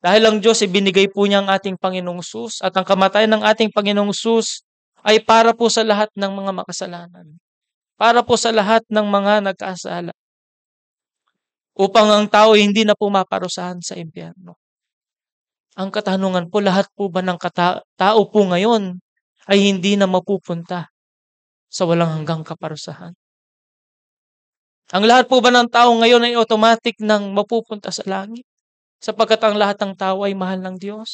dahil ang Diyos ibinigay po niya ang ating Panginoong Hesus at ang kamatayan ng ating Panginoong Hesus ay para po sa lahat ng mga makasalanan. Para po sa lahat ng mga nagkasala. Upang ang tao hindi na po maparusahan sa impyerno. Ang katanungan po, lahat po ba ng tao po ngayon ay hindi na mapupunta sa walang hanggang kaparusahan? Ang lahat po ba ng tao ngayon ay automatic nang mapupunta sa langit? sapagkat ang lahat ng tao ay mahal ng Diyos.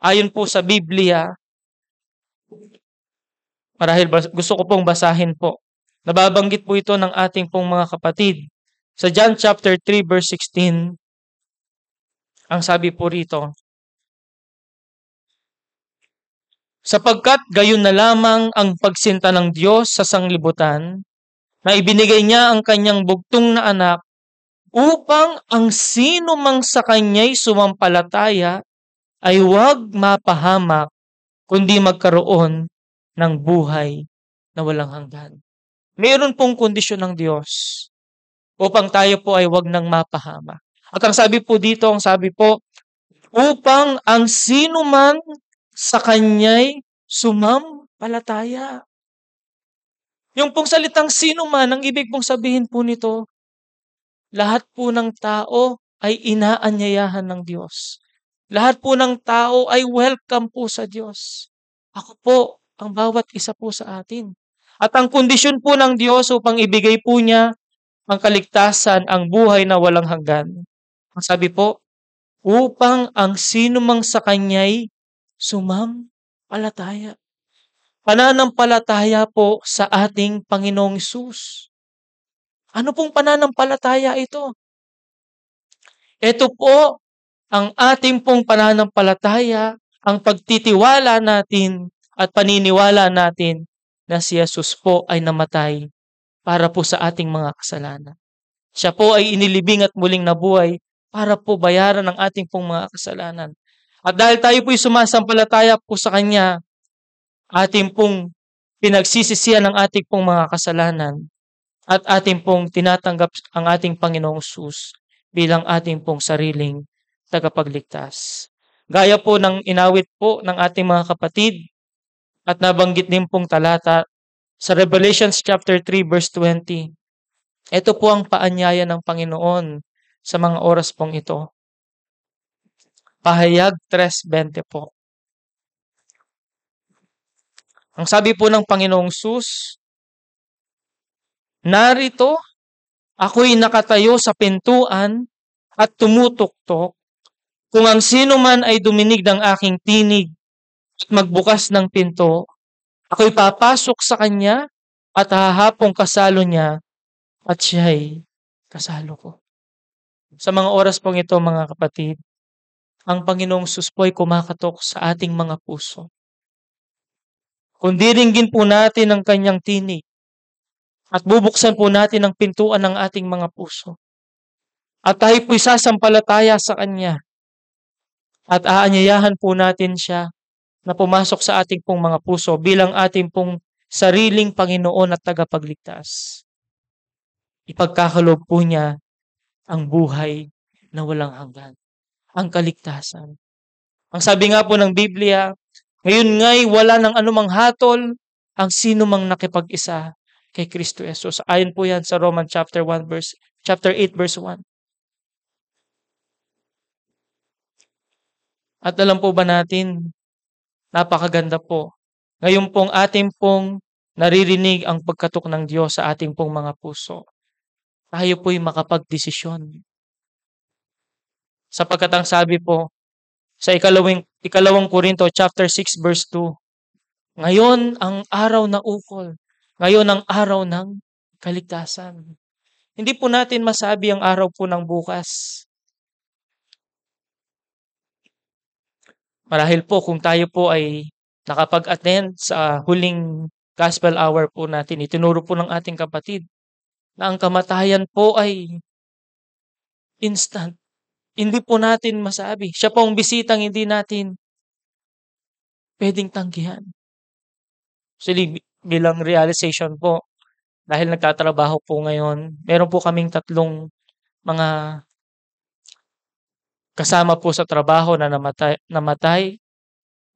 Ayon po sa Biblia, marahil gusto ko pong basahin po. Nababanggit po ito ng ating pong mga kapatid. Sa John chapter 3 verse 16, ang sabi po rito, sapagkat gayon na lamang ang pagsinta ng Diyos sa sanglibutan, na ibinigay niya ang kanyang bugtong na anak upang ang sino mang sa kanya'y sumampalataya ay huwag mapahamak, kundi magkaroon ng buhay na walang hanggan. Mayroon pong kondisyon ng Diyos upang tayo po ay huwag nang mapahamak. At ang sabi po dito, upang ang sino man sa kanya'y sumampalataya. Yung pong salitang sino man, ang ibig pong sabihin po nito, lahat po ng tao ay inaanyayahan ng Diyos. Lahat po ng tao ay welcome po sa Diyos. Ako po, ang bawat isa po sa atin. At ang kondisyon po ng Diyos upang ibigay po niya ang kaligtasan, ang buhay na walang hanggan. Ang sabi po, upang ang sino mang sa kanya'y sumampalataya. Pananampalataya po sa ating Panginoong Hesus. Ano pong pananampalataya ito? Ito po ang ating pong pananampalataya, ang pagtitiwala natin at paniniwala natin na si Jesus po ay namatay para po sa ating mga kasalanan. Siya po ay inilibing at muling nabuhay para po bayaran ang ating pong mga kasalanan. At dahil tayo po'y sumasampalataya po sa Kanya, ating pong pinagsisisihan ang ating pong mga kasalanan at ating pong tinatanggap ang ating Panginoong Hesus bilang ating pong sariling tagapagligtas. Gaya po ng inawit po ng ating mga kapatid at nabanggit din pong talata sa Revelations chapter 3 verse 20. Ito po ang paanyaya ng Panginoon sa mga oras pong ito. Pahayag 3:20 po. Ang sabi po ng Panginoong Hesus, narito, ako'y nakatayo sa pintuan at tumutuktok. Kung ang sino man ay duminig ng aking tinig at magbukas ng pinto, ako'y papasok sa kanya at hahapong kasalo niya at siya'y kasalo ko. Sa mga oras pong ito, mga kapatid, ang Panginoong Hesus po ay kumakatok sa ating mga puso. Kung diringgin po natin ang kanyang tinig at bubuksan po natin ang pintuan ng ating mga puso at tayo po'y sasampalataya sa Kanya at aanyayahan po natin siya na pumasok sa ating pong mga puso bilang ating pong sariling Panginoon at tagapagligtas. Ipagkakaloob po niya ang buhay na walang hanggan, ang kaligtasan. Ang sabi nga po ng Biblia, ngayon nga'y wala ng anumang hatol ang sino mang nakipag-isa kay Kristo Jesus. Ayon po yan sa Romans chapter 8 verse 1. At alam po ba natin, napakaganda po. Ngayon pong ating pong naririnig ang pagkatok ng Diyos sa ating pong mga puso. Tayo po'y makapagdesisyon. Sapagkat ang sabi po sa ikalawang Korinto chapter 6 verse 2, ngayon ang araw ng ukol, ngayon ang araw ng kaligtasan. Hindi po natin masabi ang araw po ng bukas. Marahil po kung tayo po ay nakapag-attend sa huling gospel hour po natin, itinuro po ng ating kapatid na ang kamatayan po ay instant. Hindi po natin masabi. Siya po ang bisitang hindi natin pwedeng tanggihan. Actually, bilang realization po, dahil nagtatrabaho po ngayon, meron po kaming 3 mga kasama po sa trabaho na namatay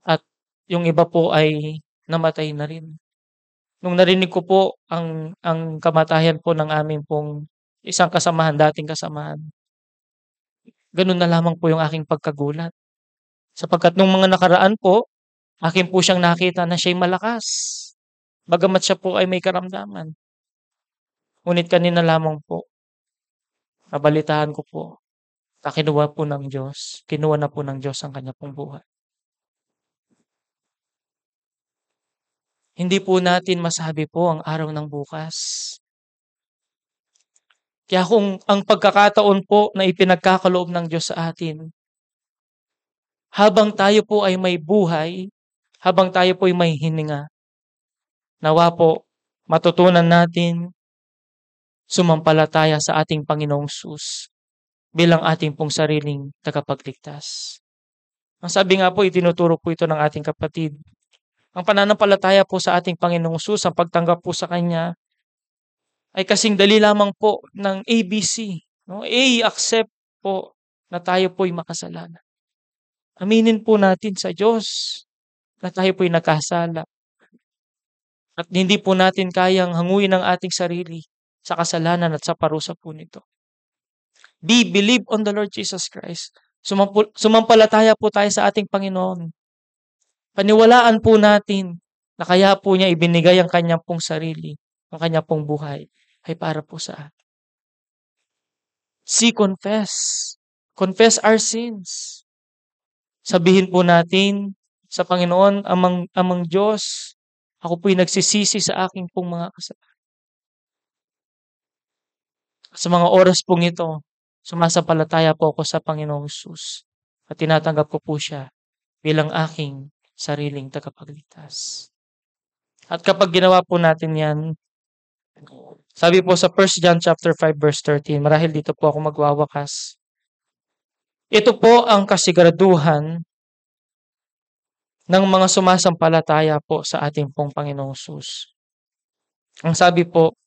at yung iba po ay namatay na rin. Nung narinig ko po ang kamatayan po ng aming pong isang kasamahan, dating kasamahan, ganun na lamang po yung aking pagkagulat. Sapagkat nung mga nakaraan po, akin po siyang nakita na siya'y malakas. Bagamat siya po ay may karamdaman. Ngunit kanina lamang po, Nabalitaan ko po na kinuha na po ng Diyos ang kanya pong buhay. Hindi po natin masabi po ang araw ng bukas. Kaya kung ang pagkakataon po na ipinagkakaloob ng Diyos sa atin, habang tayo po ay may buhay, habang tayo po ay may hininga, nawa po matutunan natin sumampalataya sa ating Panginoong Sus bilang ating pong sariling tagapagligtas. Ang sabi nga po, itinuturo po ito ng ating kapatid. Ang pananampalataya po sa ating Panginoong Sus, ang pagtanggap po sa Kanya, ay kasing dali lamang po ng ABC. No? A, accept po na tayo po'y makasalanan. Aminin po natin sa Diyos na tayo po'y nakasala. At hindi po natin kayang hanguin ang ating sarili sa kasalanan at sa parusa po nito. B, believe on the Lord Jesus Christ. Sumampalataya po tayo sa ating Panginoon. Paniwalaan po natin na kaya po niya ibinigay ang kanyang pong sarili, ang kanyang pong buhay, ay para po sa atin. C, confess. Confess our sins. Sabihin po natin sa Panginoon, amang Diyos, ako po'y nagsisisi sa aking pong mga kasalanan. Sa mga oras pong ito, sumasampalataya po ako sa Panginoong Hesus at tinatanggap ko po siya bilang aking sariling tagapagligtas. At kapag ginawa po natin yan, sabi po sa 1 John chapter 5 verse 13, marahil dito po ako magwawakas. Ito po ang kasiguraduhan ng mga sumasampalataya po sa ating pong Panginoong Hesus. Ang sabi po,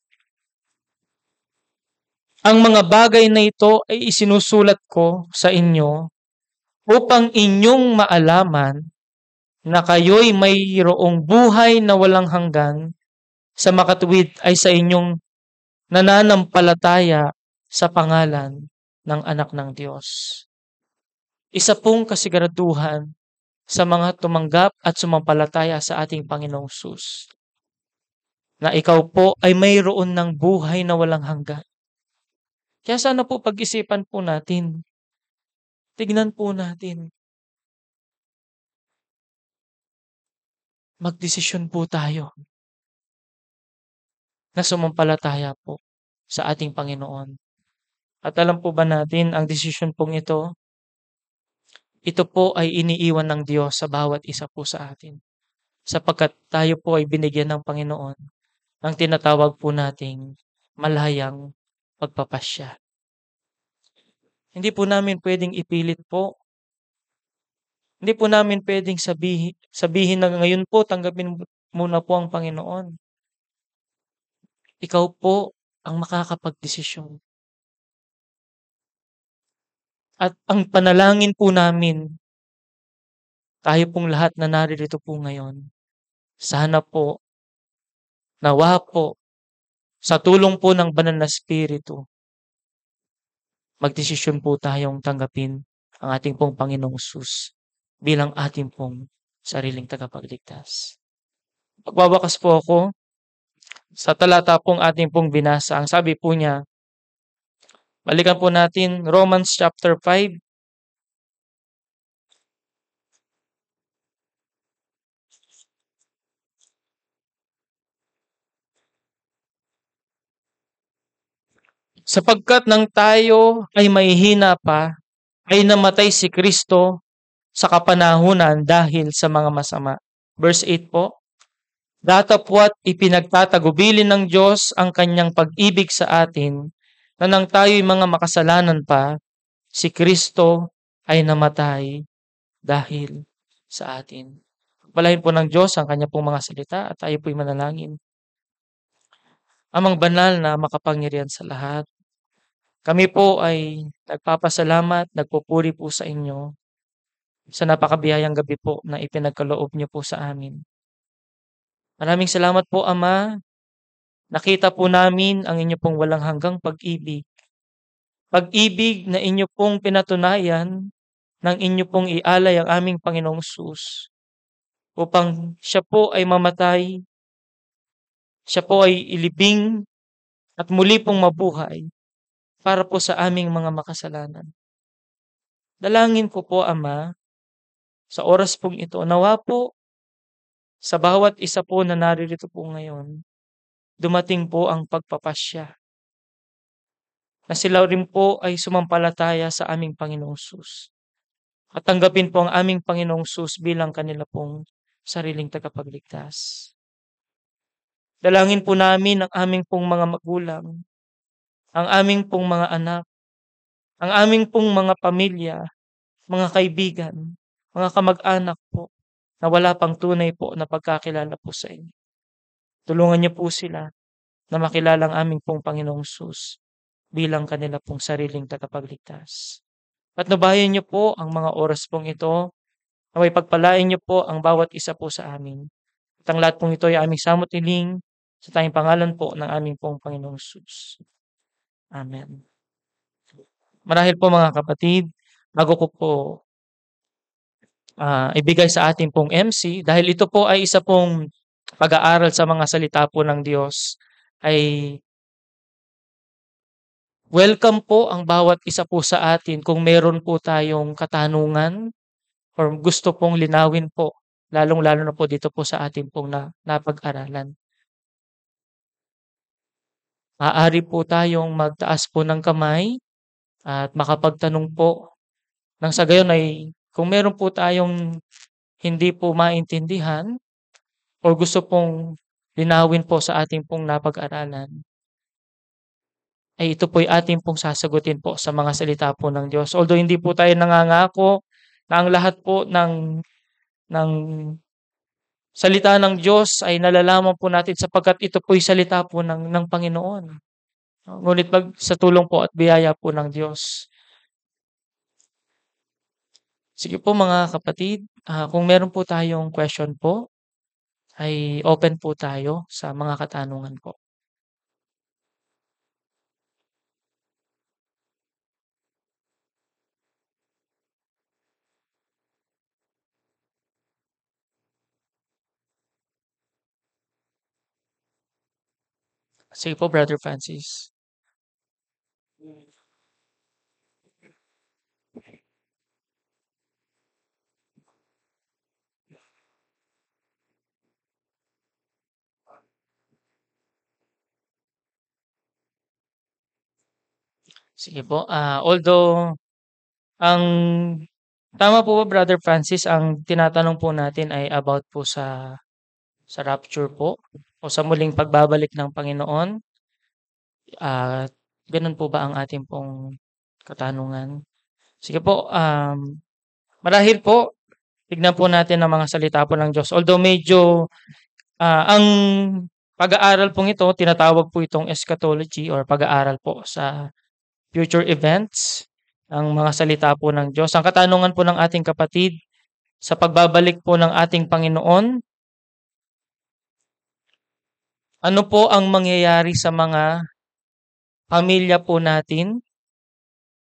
ang mga bagay na ito ay isinusulat ko sa inyo upang inyong maalaman na kayo'y mayroong buhay na walang hanggan sa makatuwid ay sa inyong nananampalataya sa pangalan ng anak ng Diyos. Isa pong kasiguraduhan sa mga tumanggap at sumampalataya sa ating Panginoong Hesus na ikaw po ay mayroon ng buhay na walang hanggan. Kaya sana po pag-isipan po natin, tignan po natin, magdesisyon po tayo na sumampalataya po sa ating Panginoon. At alam po ba natin, ang desisyon pong ito po ay iniiwan ng Diyos sa bawat isa po sa atin. Sapagkat tayo po ay binigyan ng Panginoon ng tinatawag po nating malayang pagpapasya. Hindi po namin pwedeng ipilit po. Hindi po namin pwedeng sabihin na ngayon po, tanggapin muna po ang Panginoon. Ikaw po ang makakapagdesisyon. At ang panalangin po namin, tayo pong lahat na naririto po ngayon, sana po, nawa po, sa tulong po ng Banal na Espiritu, magdesisyon po tayong tanggapin ang ating pong Panginoong Hesus bilang ating pong sariling tagapagligtas. Magwawakas po ako sa talata pong ating pong binasa. Ang sabi po niya, balikan po natin Romans chapter 5. Sapagkat nang tayo ay mahihina pa, ay namatay si Kristo sa kapanahunan dahil sa mga masama. Verse 8 po, datapwat ipinagtatagubilin ng Diyos ang kanyang pag-ibig sa atin na nang tayo'y mga makasalanan pa, si Kristo ay namatay dahil sa atin. Pagpalain po ng Diyos ang kanya pong mga salita at tayo po'y manalangin. Amang banal na makapangyarihan sa lahat, kami po ay nagpapasalamat, nagpupuri po sa inyo sa napakabiyayang gabi po na ipinagkaloob niyo po sa amin. Maraming salamat po, Ama. Nakita po namin ang inyo pong walang hanggang pag-ibig. Pag-ibig na inyo pong pinatunayan ng inyo pong ialay ang aming Panginoong Hesus upang siya po ay mamatay, siya po ay ilibing at muli pong mabuhay para po sa aming mga makasalanan. Dalangin ko po, Ama, sa oras pong ito, nawa po sa bawat isa po na naririto po ngayon, dumating po ang pagpapasya na sila rin po ay sumampalataya sa aming Panginoong Hesus. At tanggapin po ang aming Panginoong Hesus bilang kanila pong sariling tagapagligtas. Dalangin po namin ang aming pong mga magulang, ang aming pong mga anak, ang aming pong mga pamilya, mga kaibigan, mga kamag-anak po, na wala pang tunay po na pagkakilala po sa inyo. Tulungan niyo po sila na makilala ang aming pong Panginoong Hesus bilang kanila pong sariling tagapagligtas. At nabayan niyo po ang mga oras pong ito, na may pagpalain niyo po ang bawat isa po sa amin. At ang lahat pong ito ay aming samot iling sa tayong pangalan po ng aming pong Panginoong Hesus. Amen. Marahil po mga kapatid, bago ko po ibigay sa ating pong MC, dahil ito po ay isa pong pag-aaral sa mga salita po ng Diyos, ay welcome po ang bawat isa po sa atin kung meron po tayong katanungan or gusto pong linawin po, lalong-lalo na po dito po sa ating pong napag-aralan. Maaari po tayong magtaas po ng kamay at makapagtanong po. Nang sa gayon ay kung meron po tayong hindi po maintindihan o gusto pong linawin po sa ating pong napag-aralan, ay ito po'y ating pong sasagutin po sa mga salita po ng Diyos. Although hindi po tayo nangangako na ang lahat po ng salita ng Diyos ay nalalaman po natin sapagkat ito po'y salita po ng Panginoon. Ngunit sa tulong po at biyaya po ng Diyos. Sige po mga kapatid, kung meron po tayong question po, ay open po tayo sa mga katanungan po. Sige po, Brother Francis. Sige po. Although, ang tama po ba, Brother Francis, ang tinatanong po natin ay about po sa rapture po o sa muling pagbabalik ng Panginoon. Ganun po ba ang ating pong katanungan? Sige po, marahil po, tignan po natin ang mga salita po ng Diyos. Although medyo, ang pag-aaral pong ito, tinatawag po itong eschatology or pag-aaral po sa future events, ang mga salita po ng Diyos. Ang katanungan po ng ating kapatid, sa pagbabalik po ng ating Panginoon, ano po ang mangyayari sa mga pamilya po natin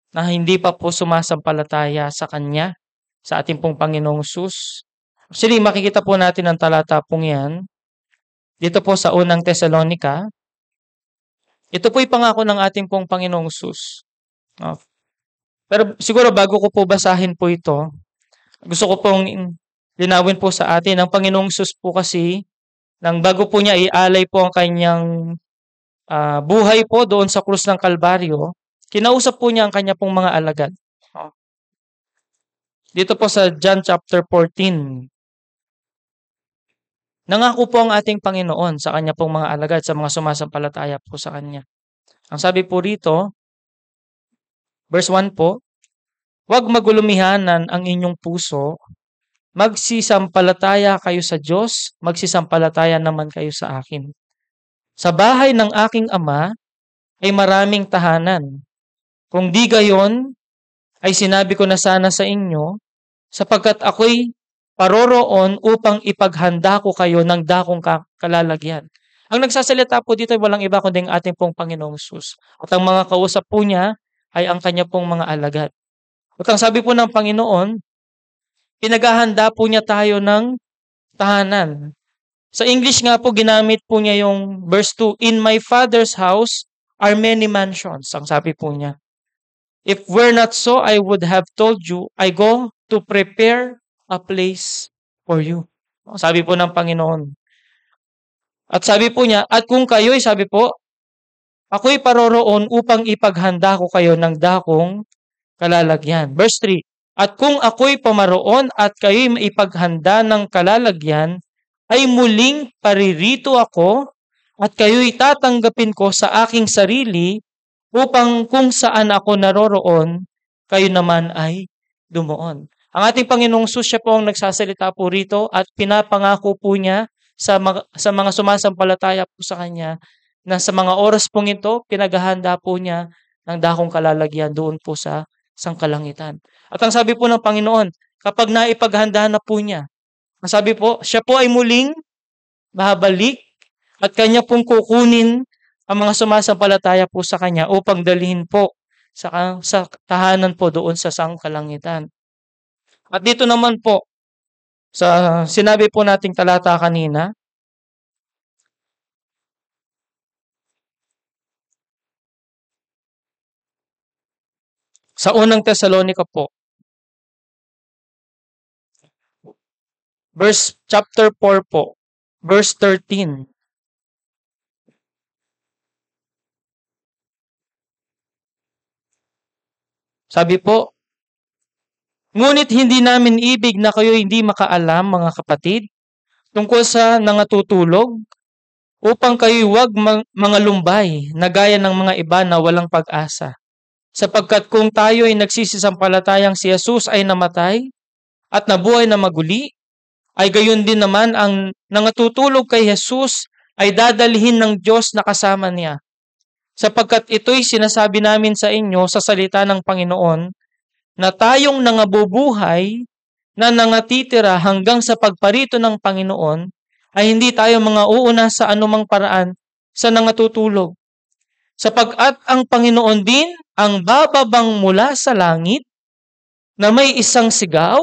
na hindi pa po sumasampalataya sa Kanya, sa ating pong Panginoong Hesus? Actually, makikita po natin ang talata pong yan, dito po sa unang Tesalonica. Ito po'y pangako ng ating pong Panginoong Hesus. Pero siguro bago ko po basahin po ito, gusto ko pong linawin po sa atin, ang Panginoong Hesus po kasi, nang bago po niya ialay po ang kanyang buhay po doon sa krus ng Kalbaryo, kinausap po niya ang kanya pong mga alagad. Dito po sa John chapter 14, nangako po ang ating Panginoon sa kanya pong mga alagad, sa mga sumasampalataya po sa kanya. Ang sabi po rito, verse 1 po, "Huwag magulumihanan ang inyong puso, magsisampalataya kayo sa Diyos, magsisampalataya naman kayo sa akin. Sa bahay ng aking Ama ay maraming tahanan. Kung di gayon, ay sinabi ko na sana sa inyo, sapagkat ako'y paroroon upang ipaghanda ko kayo ng dakong kalalagyan." Ang nagsasalita po dito ay walang iba kundi ang ating pong Panginoong Hesus. At ang mga kausap po niya ay ang kanya pong mga alagad. At ang sabi po ng Panginoon, pinaghahanda po niya tayo ng tahanan. Sa English nga po, ginamit po niya yung verse 2, "In my Father's house are many mansions, ang sabi po niya. If were not so, I would have told you, I go to prepare a place for you. Sabi po ng Panginoon. At sabi po niya, at kung kayo'y, sabi po, ako'y paroroon upang ipaghanda ko kayo ng dakong kalalagyan. Verse 3, at kung ako'y pamaroon at kayo'y maipaghanda ng kalalagyan, ay muling paririto ako at kayo'y tatanggapin ko sa aking sarili upang kung saan ako naroroon, kayo naman ay dumuon. Ang ating Panginoong Jesus, siya po ang nagsasalita po rito at pinapangako po niya sa mga sumasampalataya po sa Kanya na sa mga oras pong ito, pinaghahanda po niya ng dakong kalalagyan doon po sa sangkalangitan. At ang sabi po ng Panginoon, kapag naipaghanda na po niya, ang sabi po, siya po ay muling babalik at Kanya pong kukunin ang mga sumasampalataya po sa Kanya upang dalhin po sa tahanan po doon sa sangkalangitan. At dito naman po, sa sinabi po nating talata kanina, sa unang Tesalonica po, chapter 4 po, verse 13. Sabi po, ngunit hindi namin ibig na kayo hindi makaalam, mga kapatid, tungkol sa nangatutulog, upang kayo'y huwag mga lumbay na gaya ng mga iba na walang pag-asa. Sapagkat kung tayo ay nagsisisampalatayang si Jesus ay namatay at nabuhay na maguli, ay gayon din naman ang nangatutulog kay Jesus ay dadalhin ng Diyos na kasama niya. Sapagkat ito'y sinasabi namin sa inyo sa salita ng Panginoon, na tayong nangabubuhay na nangatitira hanggang sa pagparito ng Panginoon, ay hindi tayo mga uuna sa anumang paraan sa nangatutulog. Sapagkat ang Panginoon din ang bababang mula sa langit, na may isang sigaw,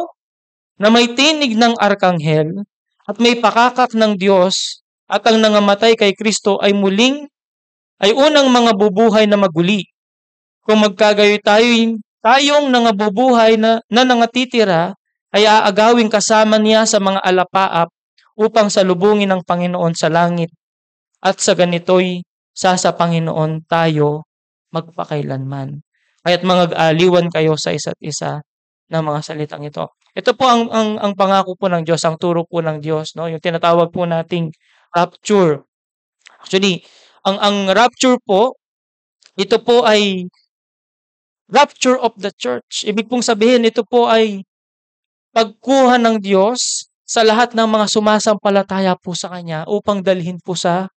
na may tinig ng arkanghel, at may pakakak ng Diyos, at ang nangamatay kay Kristo ay unang mga bubuhay na maguli. Kung magkagayoy tayong nangabubuhay na nangatitira, ay aagawing kasama niya sa mga alapaap upang salubungin ng Panginoon sa langit. At sa ganito'y sa Panginoon tayo magpakailanman. Kaya't mag-aliwan kayo sa isa't isa ng mga salitang ito. Ito po ang pangako po ng Diyos, ang turo po ng Diyos, no? Yung tinatawag po nating rapture. Actually, ang rapture po, ito po ay rapture of the church. Ibig pong sabihin, ito po ay pagkuha ng Diyos sa lahat ng mga sumasampalataya po sa Kanya upang dalhin po sa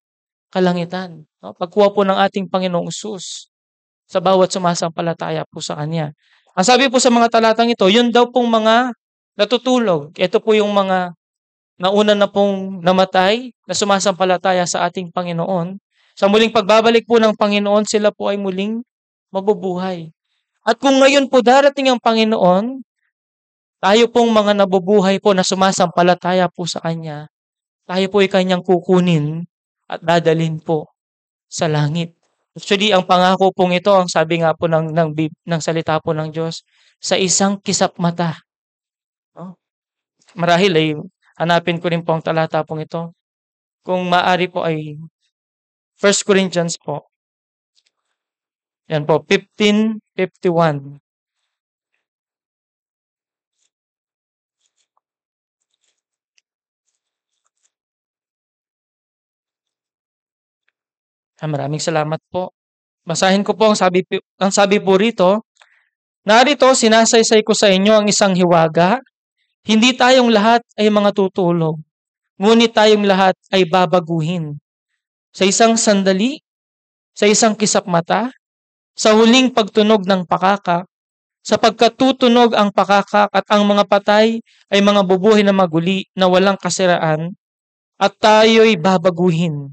kalangitan. No? Pagkuha po ng ating Panginoong Jesus sa bawat sumasampalataya po sa Kanya. Ang sabi po sa mga talatang ito, yun daw pong mga natutulog. Ito po yung mga nauna na pong namatay na sumasampalataya sa ating Panginoon. Sa muling pagbabalik po ng Panginoon, sila po ay muling mabubuhay. At kung ngayon po darating ang Panginoon, tayo pong mga nabubuhay po na sumasampalataya po sa Kanya, tayo po ay Kanyang kukunin at dadalhin po sa langit. Actually, ang pangako pong ito, ang sabi nga po ng salita po ng Diyos, sa isang kisap mata. No? Marahil ay hanapin ko rin po ang talata pong ito. Kung maaari po ay 1 Corinthians po. Yan po, 15:51. Maraming salamat po. Basahin ko po ang sabi po rito, narito sinasaysay ko sa inyo ang isang hiwaga, hindi tayong lahat ay mga tutulog, ngunit tayong lahat ay babaguhin. Sa isang sandali, sa isang kisap mata, sa huling pagtunog ng pakakak, sapagkat tutunog ang pakakak at ang mga patay ay mga bubuhay na maguli na walang kasiraan, at tayo'y babaguhin.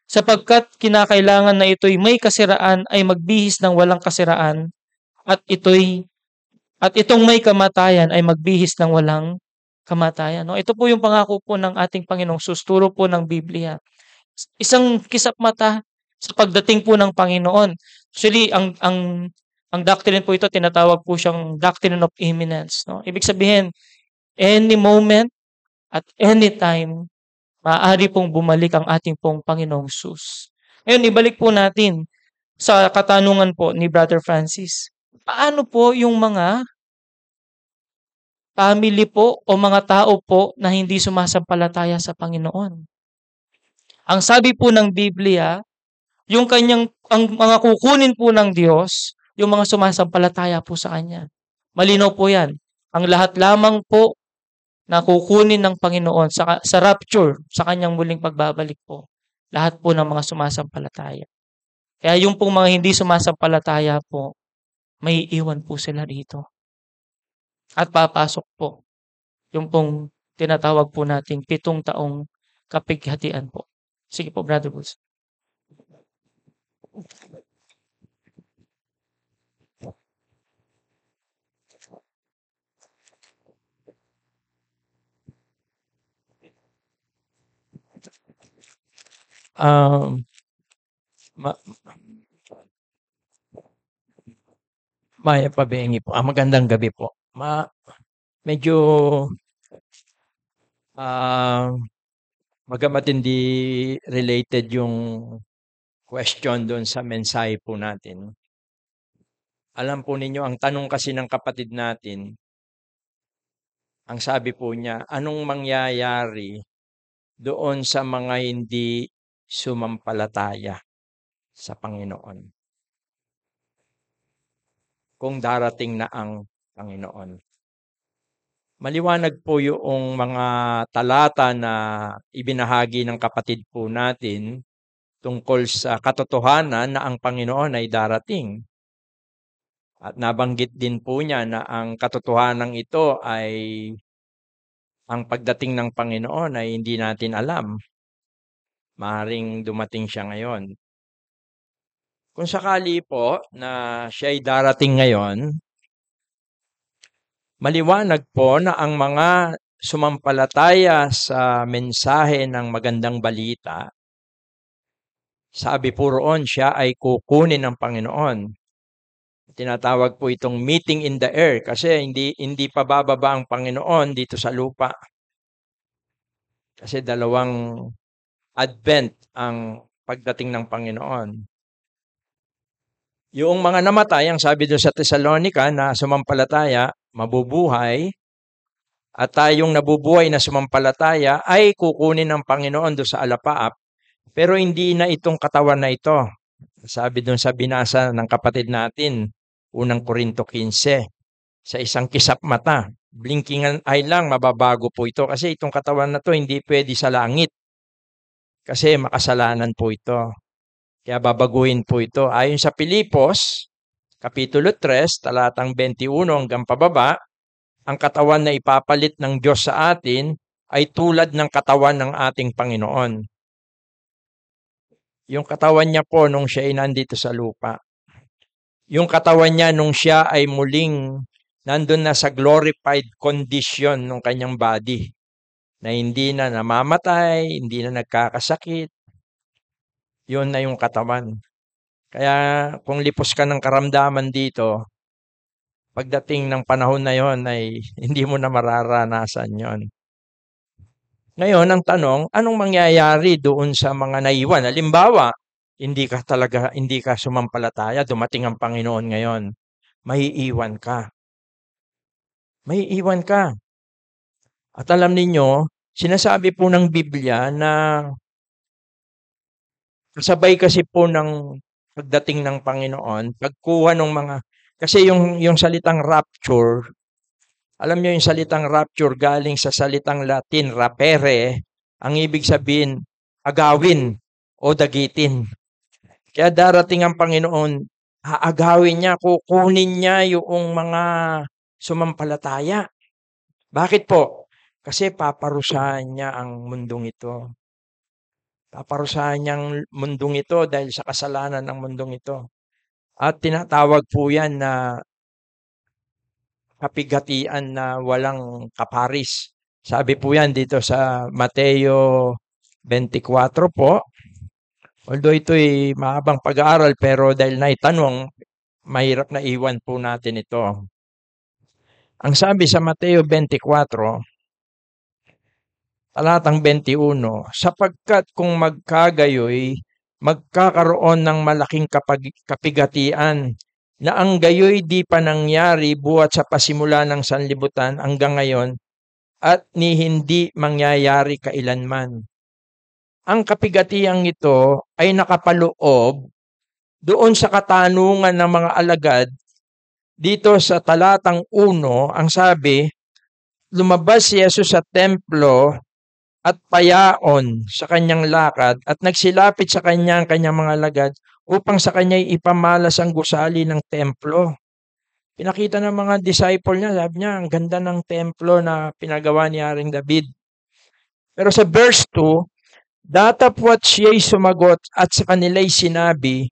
Sapagkat kinakailangan na ito'y may kasiraan ay magbihis ng walang kasiraan, at itong may kamatayan ay magbihis ng walang kamatayan. No? Ito po yung pangako po ng ating Panginoong Jesus, turo po ng Biblia. Isang kisap mata, sa pagdating po ng Panginoon. Actually, ang doctrine po ito, tinatawag po siyang doctrine of imminence. No? Ibig sabihin, any moment, at any time, maaari pong bumalik ang ating pong Panginoong Hesus. Ngayon, ibalik po natin sa katanungan po ni Brother Francis. Paano po yung mga family po o mga tao po na hindi sumasampalataya sa Panginoon? Ang sabi po ng Biblia, ang mga kukunin po ng Diyos, yung mga sumasampalataya po sa Kanya. Malinaw po yan. Ang lahat lamang po na kukunin ng Panginoon sa rapture, sa Kanyang muling pagbabalik po. Lahat po ng mga sumasampalataya. Kaya yung pong mga hindi sumasampalataya po, may iwan po sila rito. At papasok po yung pong tinatawag po nating 7 taong kapighatian po. Sige po, Brother Bulls. Ma- Maya Pabengi po. Magandang gabi po. Medyo bagamat hindi related yung question doon sa mensahe po natin. Alam po ninyo, ang tanong kasi ng kapatid natin, ang sabi po niya, anong mangyayari doon sa mga hindi sumampalataya sa Panginoon kung darating na ang Panginoon? Maliwanag po yung mga talata na ibinahagi ng kapatid po natin tungkol sa katotohanan na ang Panginoon ay darating. At nabanggit din po niya na ang katotohanan ito ay ang pagdating ng Panginoon ay hindi natin alam. Maaaring dumating siya ngayon. Kung sakali po na siya ay darating ngayon, maliwanag po na ang mga sumampalataya sa mensahe ng magandang balita, sabi po roon siya ay kukunin ng Panginoon. Tinatawag po itong meeting in the air kasi hindi pa bababa ang Panginoon dito sa lupa. Kasi 2 advent ang pagdating ng Panginoon. Yung mga namatay, ang sabi doon sa Thessalonica na sumampalataya, mabubuhay, at tayong nabubuhay na sumampalataya ay kukunin ng Panginoon doon sa alapaap, pero hindi na itong katawan na ito. Sabi doon sa binasa ng kapatid natin, unang Korinto 15, sa isang kisap mata, blinking an eye lang, mababago po ito kasi itong katawan na to hindi pwede sa langit kasi makasalanan po ito. Kaya babaguhin po ito. Ayon sa Pilipos, Kapitulo 3, talatang 21 hanggang pababa, ang katawan na ipapalit ng Diyos sa atin ay tulad ng katawan ng ating Panginoon. Yung katawan niya po nung siya ay nandito sa lupa. Yung katawan niya nung siya ay muling nandun na sa glorified condition ng kanyang body. Na hindi na namamatay, hindi na nagkakasakit. Yun na yung katawan. Kaya kung lipos ka ng karamdaman dito, pagdating ng panahon na yon ay hindi mo na mararanasan yon. Ngayon, ang tanong, anong mangyayari doon sa mga naiwan? Halimbawa, hindi ka sumampalataya, dumating ang Panginoon ngayon. Maiiwan ka. Maiiwan ka. At alam ninyo, sinasabi po ng Biblia na kasabay kasi po ng pagdating ng Panginoon, pagkuha ng mga, kasi yung salitang rapture, alam nyo yung salitang rapture galing sa salitang Latin, rapere, ang ibig sabihin, agawin o dagitin. Kaya darating ang Panginoon, aagawin niya, kukunin niya yung mga sumampalataya. Bakit po? Kasi paparusahan niya ang mundong ito. Paparusahan niya ang mundong ito dahil sa kasalanan ng mundong ito. At tinatawag po yan na kapighatian na walang kaparis. Sabi po yan dito sa Mateo 24 po, Although ito'y mahabang pag-aaral pero dahil naitanong, mahirap na iwan po natin ito. Ang sabi sa Mateo 24, talatang 21, sapagkat kung magkagayoy, magkakaroon ng malaking kapigatian na ang gayoy di pa nangyari buhat sa pasimula ng sanlibutan hanggang ngayon at ni hindi mangyayari kailanman. Ang kapigatiang ito ay nakapaloob doon sa katanungan ng mga alagad. Dito sa talatang 1, ang sabi, lumabas si Jesus sa templo at payaon sa kanyang lakad at nagsilapit sa kanya ang kanyang mga alagad upang sa kanya ipamalas ang gusali ng templo. Pinakita ng mga disciple niya, sabi niya, ang ganda ng templo na pinagawa ni Haring David. Pero sa verse 2, datapwat siya'y sumagot at sa kanila'y sinabi,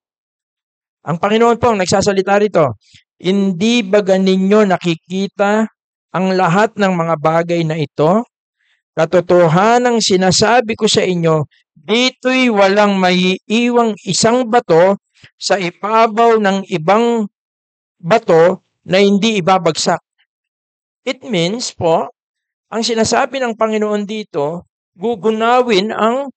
ang Panginoon po ang nagsasalita rito, hindi ba ninyo nakikita ang lahat ng mga bagay na ito? Katotohanang sinasabi ko sa inyo, dito'y walang maiiwang isang bato sa ibabaw ng ibang bato na hindi ibabagsak. It means po, ang sinasabi ng Panginoon dito, gugunawin ang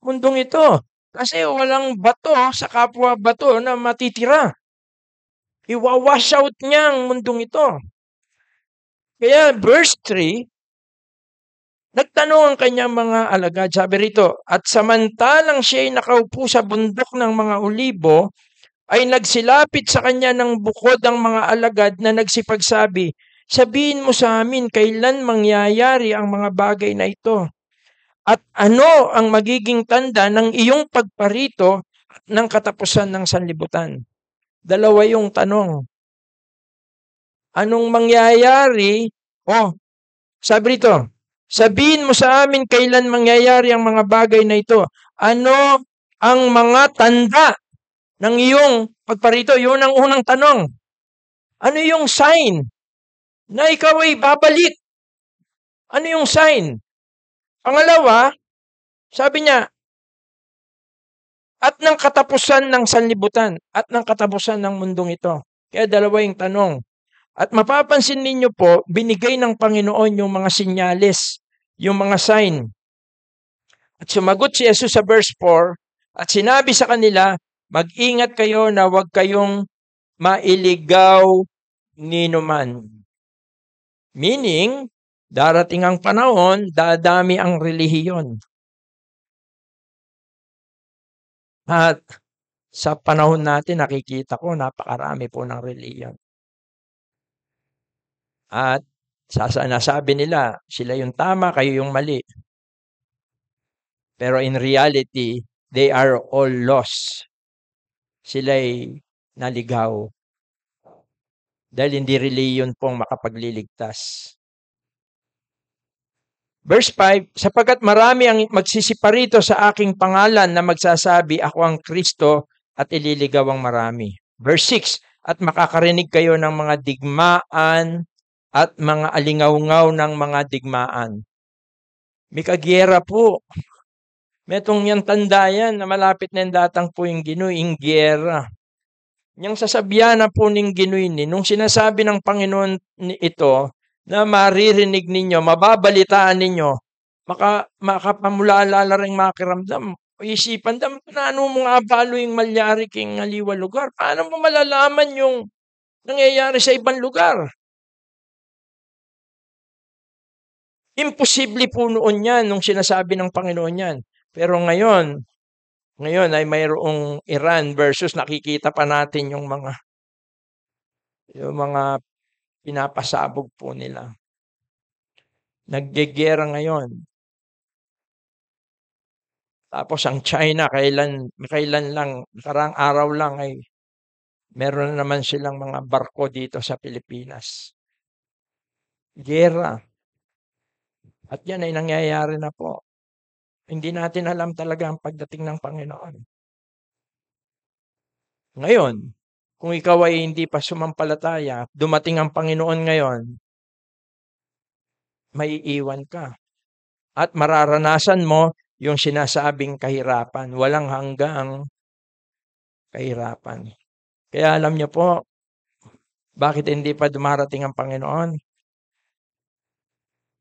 mundong ito. Kasi walang bato sa kapwa bato na matitira. Iwawash out niya ang mundong ito. Kaya verse 3, nagtanong ang kanyang mga alagad, sabi rito, at samantalang siya'y nakaupo sa bundok ng mga olibo, ay nagsilapit sa kanya ng bukod ang mga alagad na nagsipagsabi, sabihin mo sa amin kailan mangyayari ang mga bagay na ito. At ano ang magiging tanda ng iyong pagparito ng katapusan ng sanlibutan? Dalawa yung tanong. Anong mangyayari? Sabi rito, sabihin mo sa amin kailan mangyayari ang mga bagay na ito. Ano ang mga tanda ng iyong pagparito? Yun ang unang tanong. Ano yung sign na ikaw ay babalik? Ano yung sign? Pangalawa, sabi niya, at ng katapusan ng sanlibutan, at ng katapusan ng mundong ito. Kaya dalawa yung tanong. At mapapansin ninyo po, binigay ng Panginoon yung mga sinyales, yung mga sign. At sumagot si Jesus sa verse 4, at sinabi sa kanila, mag-ingat kayo na huwag kayong mailigaw ninuman. Meaning, darating ang panahon, dadami ang relihiyon. At sa panahon natin, nakikita ko, napakarami po ng relihiyon. At nasabi nila, sila yung tama, kayo yung mali. Pero in reality, they are all lost. Sila'y naligaw. Dahil hindi relihiyon pong makapagliligtas. Verse 5, sapagkat marami ang magsisiparito sa aking pangalan na magsasabi, ako ang Kristo at ililigaw ang marami. Verse 6, at makakarinig kayo ng mga digmaan at mga alingaw-ngaw ng mga digmaan. May kagyera po. Metong yung tanda yan na malapit na yung datang po yung Ginoy, yung gyera. Yung sasabihan na po ng Ginoy ni, nung sinasabi ng Panginoon ito, na maririnig ninyo, mababalitaan ninyo, makapamula-alala rin makiramdam. Isipan, paano mo nga balo yung malyari king aliwa lugar? Paano mo malalaman yung nangyayari sa ibang lugar? Imposible po noon yan, nung sinasabi ng Panginoon yan. Pero ngayon ay mayroong Iran versus nakikita pa natin yung mga pinapasabog po nila. Naggegera ngayon. Tapos ang China, kailan lang, nakarang araw lang ay meron na naman silang mga barko dito sa Pilipinas. Gera. At yan ay nangyayari na po. Hindi natin alam talaga ang pagdating ng Panginoon. Ngayon, kung ikaw ay hindi pa sumampalataya, dumating ang Panginoon ngayon, may iiwan ka. At mararanasan mo yung sinasabing kahirapan. Walang hanggang kahirapan. Kaya alam niyo po, bakit hindi pa dumarating ang Panginoon?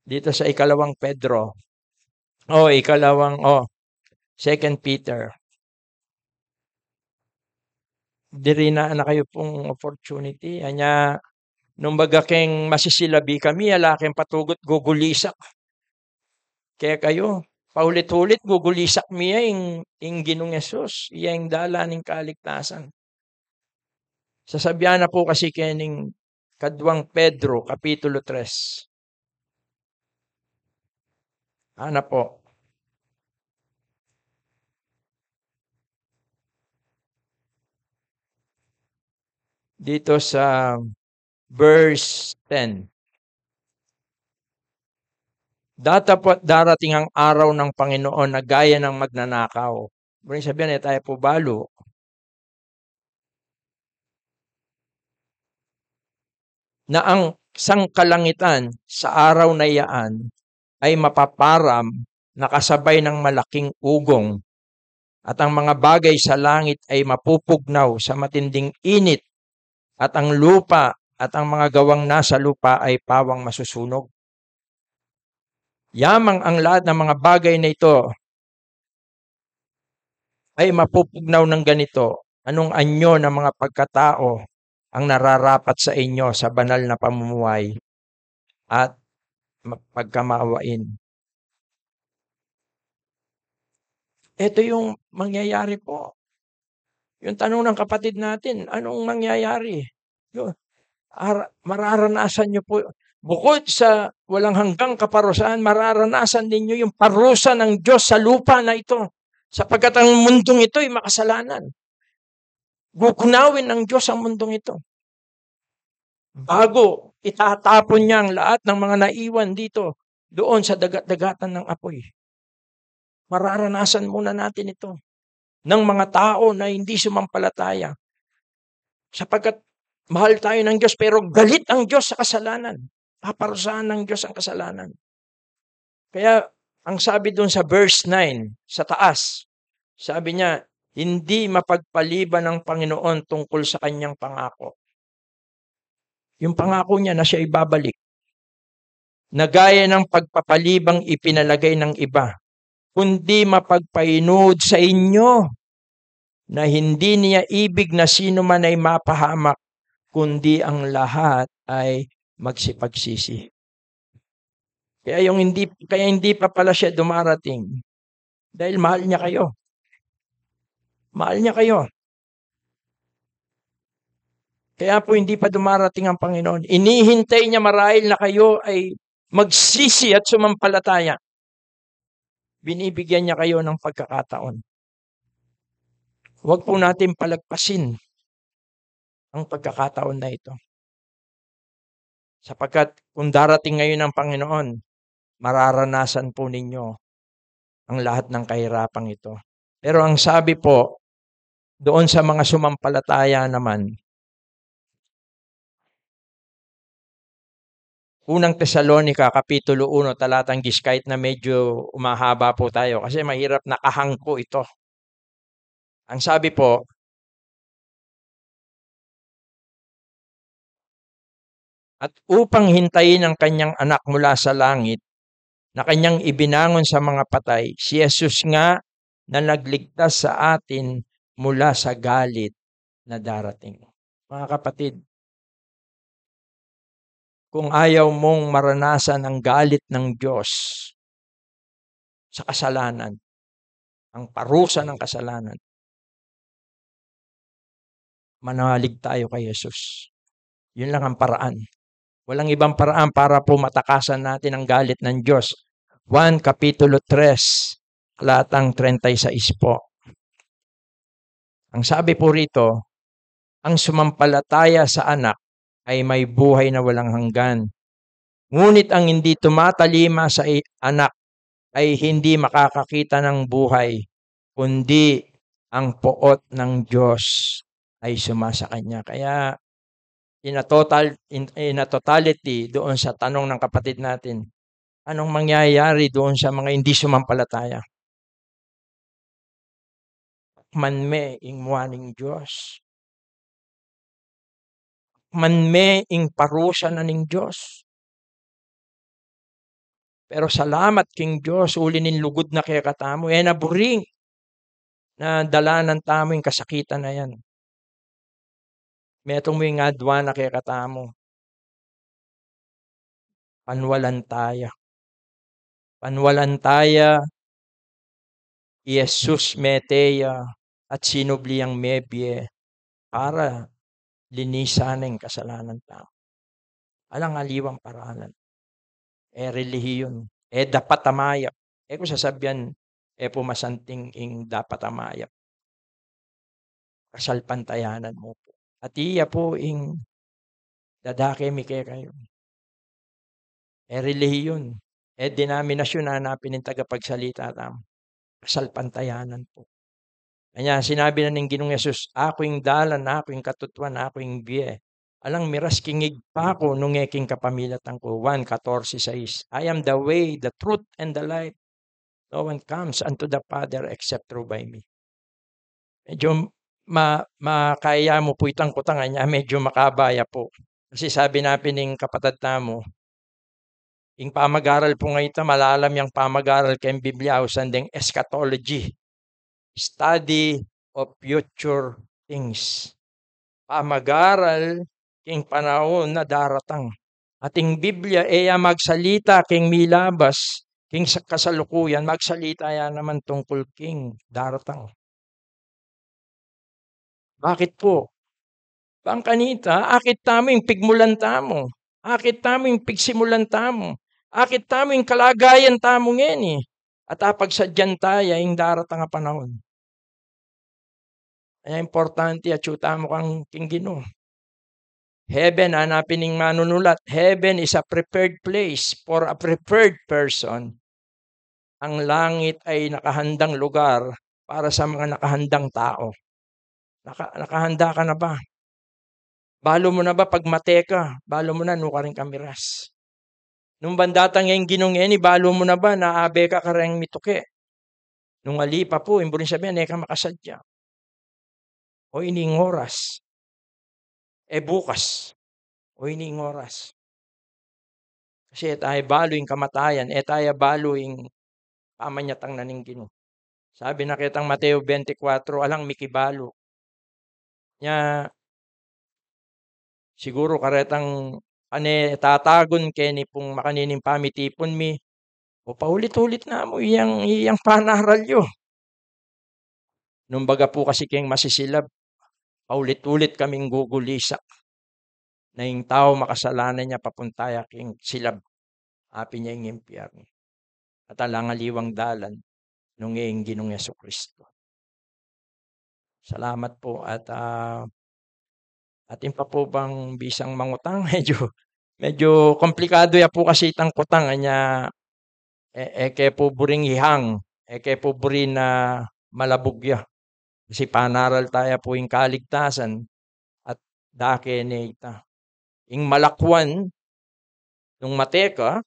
Dito sa ikalawang Pedro. Second Peter. Diri na kayo pong opportunity. Anya, nung baga keng masisilabi kami, alaking patugot gugulisak. Kaya kayo, paulit-ulit gugulisak miya yung Ginong Yesus. Iya yung dala ng kaligtasan. Sasabihan na po kasi kening kadwang Pedro, Kapitulo 3. Ano po? Dito sa verse 10. Darating ang araw ng Panginoon na gaya ng magnanakaw. Maring sabihan, tayo po balo. Na ang sangkalangitan sa araw na iyaan ay mapaparam na kasabay ng malaking ugong at ang mga bagay sa langit ay mapupugnaw sa matinding init at ang lupa at ang mga gawang nasa lupa ay pawang masusunog. Yamang ang lahat ng mga bagay na ito ay mapupugnaw ng ganito. Anong anyo ng mga pagkatao ang nararapat sa inyo sa banal na pamumuhay at pagkamaawain? Ito yung mangyayari po. Yung tanong ng kapatid natin, anong mangyayari? Mararanasan nyo po. Bukod sa walang hanggang kaparusahan, mararanasan ninyo yung parusa ng Diyos sa lupa na ito. Sapagkat ang mundong ito ay makasalanan. Gugunawin ng Diyos ang mundong ito. Bago itatapon niya ang lahat ng mga naiwan dito, doon sa dagat-dagatan ng apoy. Mararanasan muna natin ito ng mga tao na hindi sumampalataya. Sapagkat mahal tayo ng Diyos, pero galit ang Diyos sa kasalanan. Paparusahan ng Diyos ang kasalanan. Kaya, ang sabi doon sa verse 9, sa taas, sabi niya, hindi mapagpaliban ng Panginoon tungkol sa kanyang pangako. Yung pangako niya na siya ibabalik. Na gaya ng pagpapalibang ipinalagay ng iba, kundi mapagpainood sa inyo na hindi niya ibig na sino man ay mapahamak, kundi ang lahat ay magsipagsisi. Kaya hindi pa pala siya dumarating dahil mahal niya kayo. Mahal niya kayo. Kaya po hindi pa dumarating ang Panginoon. Inihintay niya marahil na kayo ay magsisi at sumampalataya. Binibigyan niya kayo ng pagkakataon. Huwag po natin palagpasin ang pagkakataon na ito. Sapagkat kung darating ngayon ang Panginoon, mararanasan po ninyo ang lahat ng kahirapang ito. Pero ang sabi po, doon sa mga sumampalataya naman, Unang Tesalonica, Kapitulo 1, talatang 10, kahit na medyo umahaba po tayo kasi mahirap nakahangko ito. Ang sabi po, at upang hintayin ang kanyang anak mula sa langit, na kanyang ibinangon sa mga patay, si Jesus nga na nagligtas sa atin mula sa galit na darating. Mga kapatid, kung ayaw mong maranasan ang galit ng Diyos sa kasalanan, ang parusa ng kasalanan, manalig tayo kay Jesus. Yun lang ang paraan. Walang ibang paraan para po matakasan natin ang galit ng Diyos. 1 Kapitulo 3, talatang 36 po. Ang sabi po rito, ang sumampalataya sa anak ay may buhay na walang hanggan. Ngunit ang hindi tumatalima sa anak ay hindi makakakita ng buhay, kundi ang poot ng Diyos ay sumasa kanya. Kaya in a totality, doon sa tanong ng kapatid natin, anong mangyayari doon sa mga hindi sumampalataya? manme ing muaning Diyos. Manme ing parusa na ning Diyos. Pero salamat king Diyos, uli nin lugod na kaya katamo. Naburing na dalanan tamo yung kasakitan na yan. Metong mo yung adwa na kaya katamo. Panwalantaya. Panwalantaya, Jesus meteya, at sinubliyang mebye, para linisan ng kasalanan tamo. Alang aliwang paralan. Relihiyon. Dapat amayap. Kung sasabihan, pumasanting ing dapat amayap. Kasalpantayanan mo po. At iya po ing dadake mi kayo. Relihiyon. Denominasyon na hanapin ng tagapagsalita tamo. Kasalpantayanan po. Kanya sinabi na ng Ginoong Yesus, ako yung dalan, ako yung katutuan, ako yung biye. Alang miras kingig pa ko nung eking kapamilatan ko. 1:14 I am the way, the truth, and the life. No one comes unto the Father except through by me. Medyo makaya mo po itang kutangan niya, medyo makabaya po. Kasi sabi natin ng kapatid tamo, yung pamag-aral po ngayon, malalam yung pamag-aral kayong Biblia, usandeng eschatology. Study of future things. Pamag-aral king panahon na daratang. Ating Biblia magsalita king milabas, king sa kasalukuyan, magsalita yan naman tungkol king daratang. Bakit po? Bangkanita, akit tamo yung pigmulan tamo. Akit tamo yung pigsimulan tamo. Akit tamo yung kalagayan tamo ngayon At apagsadyan tayo yung daratang panahon. Ay importante at syuta mo kang Ginoo. Heaven, hanapin ng manunulat. Heaven is a prepared place for a prepared person. Ang langit ay nakahandang lugar para sa mga nakahandang tao. Nakahanda ka na ba? Balo mo na ba pag mate ka? Balo mo na, nuka rin kamiras. Nung bandatang yung ginong balo mo na ba, naabe ka rin mituke? Nung alipa po, imburin sabihin, ka makasadya. O ining oras. Bukas. O ining oras. Kasi tayo balo yung kamatayan, tayo balo yung pamanyatang naning Ginoo. Sabi na kitang Mateo 24, alang mikibalo. Nya, siguro karetang tatagon keni pong makanining pamitipon mi, o paulit-ulit na mo iyang panaral yo. Nung baga po kasi kayong masisilab, paulit-ulit kaming gugulisak na yung tao makasalanan niya papuntaya king silab. Api niya yung impyerno. At alangaliwang dalan nung iyong Ginoong Jesucristo. Salamat po at atin pa po bang bisang mangutang? Medyo komplikado ya po kasi itang kutang niya kaya po buring ihang, kaya po buring na malabugya. Kasi panaral tayo po yung kaligtasan at dake nita. Yung malakwan, nung mateka,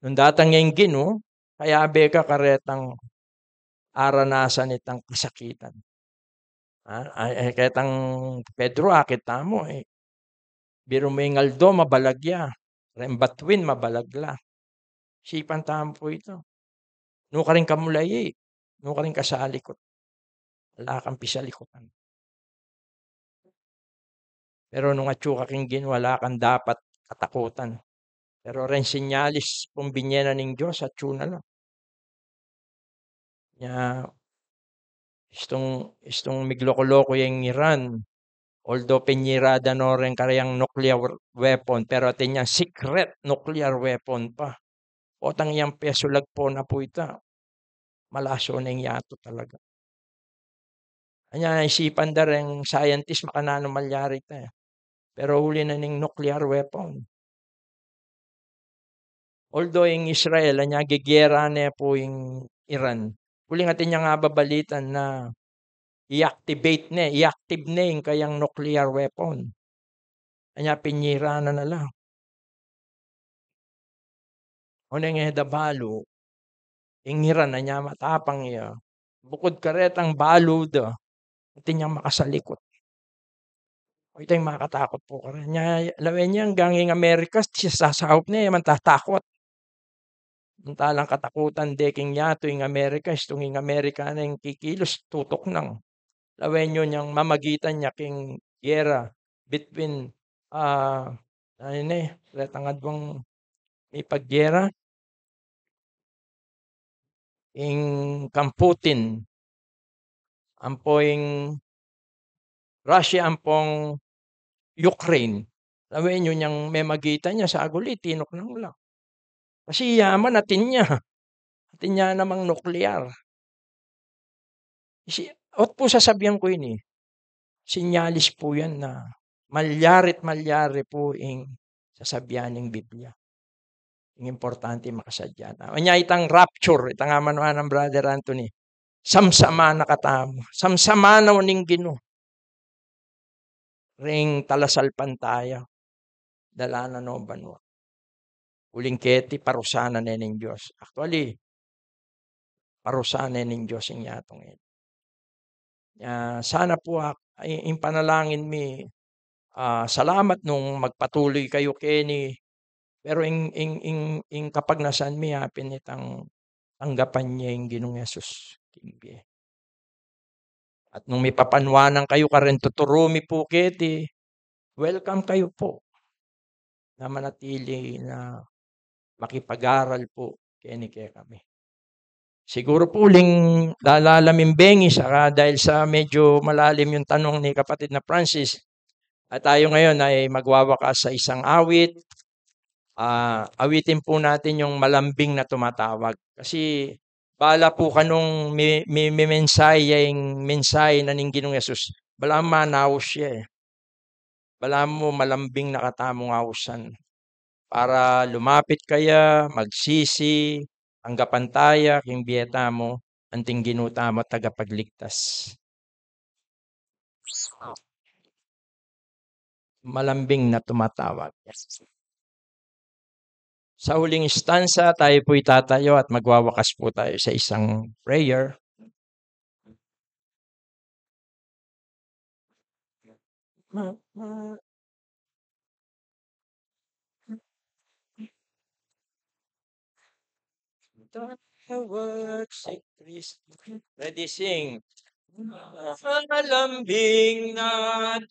nung datang yung Ginoo, kaya beka karetang aranasan itang kasakitan. Ketang Pedro, akit mo biro mo yung aldo, mabalagya. Rembatwin, mabalagla. Sipan tamo po ito. Nuka rin kamulay nuka rin kasalikot. Wala kang pisalikutan. Pero nung atsuka king wala kang dapat katakutan. Pero rin sinyalis kung binyena ng Diyos at na lang. Istong migloko-loko yung Iran. Although penyirada no rin karayang nuclear weapon, pero atin yung secret nuclear weapon pa. Otang yung peso lagpo na po ita. Malaso na yung yato talaga. Kanya isipan da rin scientist makanano malyari tayo. Pero uli na ng nuclear weapon. Although yung Israel, gigera na po yung Iran. Uli natin yung babalitan na i-active na yung kayang nuclear weapon. Kanya pinyira na lang. O nga dabalo, yung Iran na niya matapang iya, bukod karetang balud, iti niyang makasalikot. Ito'y makakatakot po ka rin. Lawen niya hanggang ing Amerikas, sasahop niya, man tatakot. Talang katakutan deking yato ing Amerikas, itong ing Amerika na yung kikilos, tutok nang. Lawen nyo niyang mamagitan niya king gera between, retangad bang may paggera, ing Putin, ampoing Russia, ampong Ukraine. Lawen nyo niyang may magitan niya sa aguli, tinok nang lang. Kasi yaman atin niya. Atin niya namang nuklear. Ot po sasabihan ko yun sinyalis po yan na malyari't malyari po ing sasabihan ng Biblia. Ang importante makasadya na. Anya itang rapture, itang amanuan ng Brother Anthony. Samsama na katamo. Samsama na uning Ginoo. Ring talasalpan tayo. Dala na no banwa. Uling keti parusanan na ng Diyos. Actually, parusanan ng Diyos yung yatong ito. Sana po yung panalangin mi, salamat nung magpatuloy kayo Kenny. Pero ing kapag nasan mi pinitang tanggapan niya yung Ginoong Yesus. At nung may papanwanan kayo ka rin tuturumi po keti, welcome kayo po na manatili na makipag-aral po Kenny kaya kami. Siguro po uling lalalamin bengi saka dahil sa medyo malalim yung tanong ni kapatid na Francis. At tayo ngayon ay magwawakas sa isang awit. Awitin po natin yung malambing na tumatawag. Kasi bala po kanong may mensahe na ning Ginoong Yesus. Bala manaos siya Bala mo malambing na katamong awsan. Para lumapit kaya, magsisi, anggapan taya, king biyeta mo, anting ginuta mo tagapagligtas. Malambing na tumatawag. Sa huling stanza, tayo po'y tatayo at magwawakas po tayo sa isang prayer. Tawag si Kristo. Ready, sing. Malambing na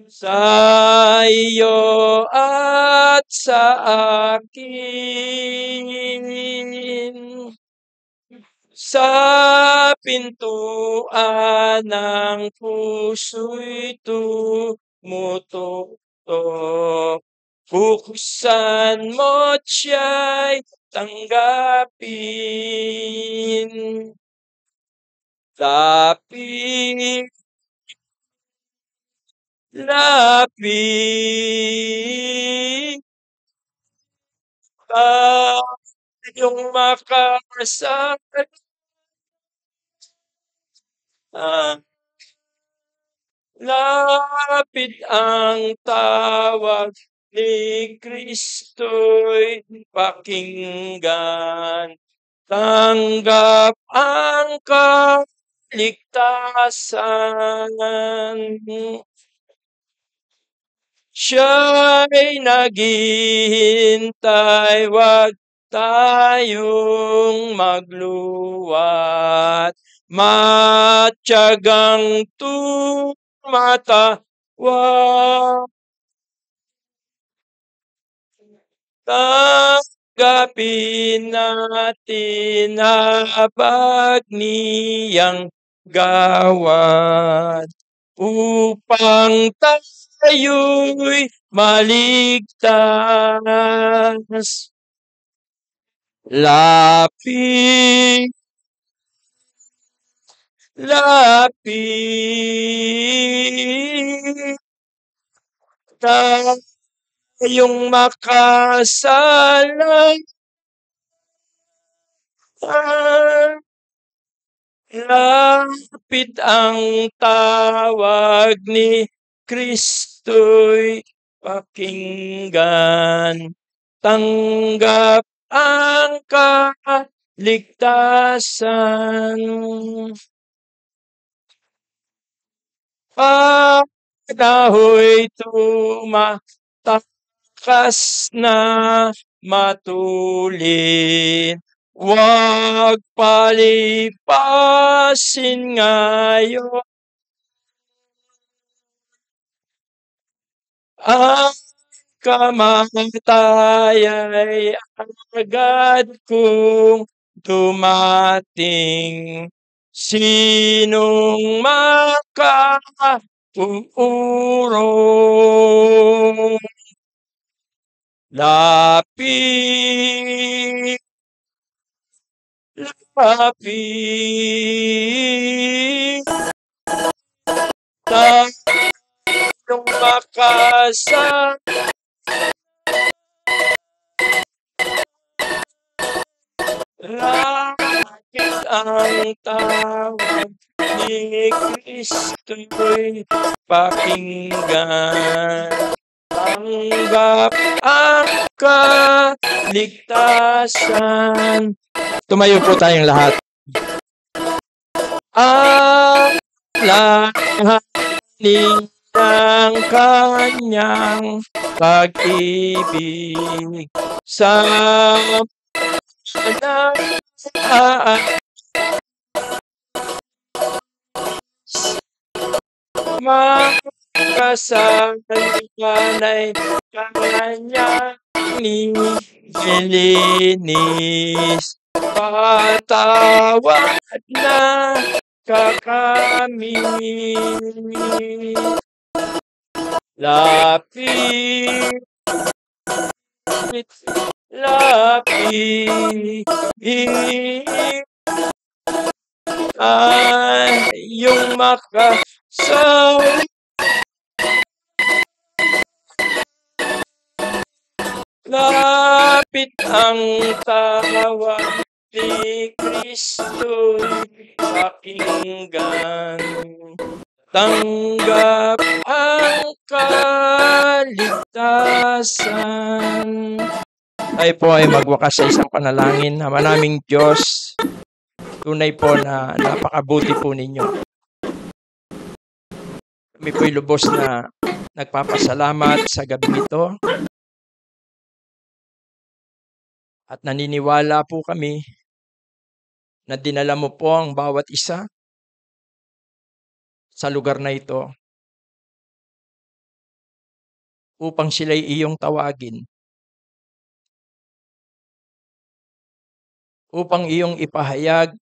sa iyo at sa akin. Sa pintuan ng puso'y tumutok. Buksan mo't siya'y tanggapin. Lapit yung makasal. Lapit ang tawag ni Kristo'y pakinggan. Tanggap ang kaligtasan. Siya'y naghihintay, wag tayong magluwat. Matyagang tumatawag. Tanggapin natin habag niyang gawad upang tayo'y maligtas. Lapit tayong makasalan. Lapit ang tawag ni Kristo'y pakinggan. tanggap ang kaligtasan. Panaho'y tumatakas na matulin, huwag palipasin ngayon. Ang kamatay agad kong dumating, sinong makauurong? Lapit, lapit, tayong makasama. Langit ang tawag ni Kristo'y pakinggan. Tanggap ang kaligtasan. Tumayo po tayong lahat. Ang lahanin ng kanyang pag-ibig sa makasalanay kanyang nilinis, patawad na kakami. Lapit, lapit, tayong makasama. Lapit ang tawag ni Kristo'y pakinggan. Tanggap ang kaligtasan. Tayo po ay magwakas sa isang panalangin. Ama naming Diyos, tunay po na napakabuti po ninyo. Kami po'y lubos na nagpapasalamat sa gabi ito. At naniniwala po kami na dinala mo po ang bawat isa sa lugar na ito upang sila'y iyong tawagin, upang iyong ipahayag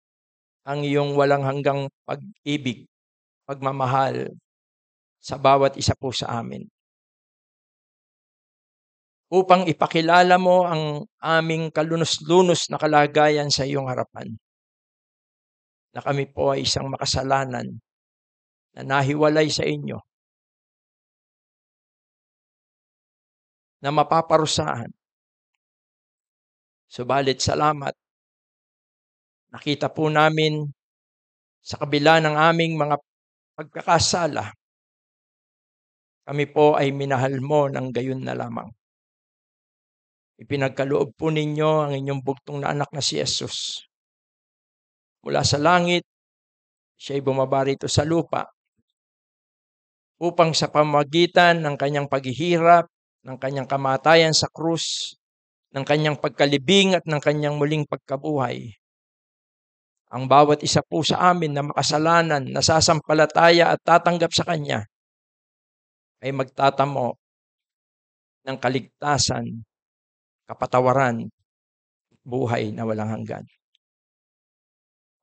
ang iyong walang hanggang pag-ibig, pagmamahal sa bawat isa po sa amin. Upang ipakilala mo ang aming kalunos-lunos na kalagayan sa iyong harapan. Na kami po ay isang makasalanan na nahiwalay sa inyo. Na mapaparusahan. Subalit salamat. Nakita po namin sa kabila ng aming mga pagkakasala, kami po ay minahal mo ng gayon na lamang. Ipinagkaloob po ninyo ang inyong bugtong na anak na si Jesus. Mula sa langit, siya'y bumaba rito sa lupa upang sa pamamagitan ng kanyang paghihirap, ng kanyang kamatayan sa krus, ng kanyang pagkalibing at ng kanyang muling pagkabuhay, ang bawat isa po sa amin na makasalanan, nasasampalataya at tatanggap sa kanya ay magtatamo ng kaligtasan, kapatawaran, buhay na walang hanggan.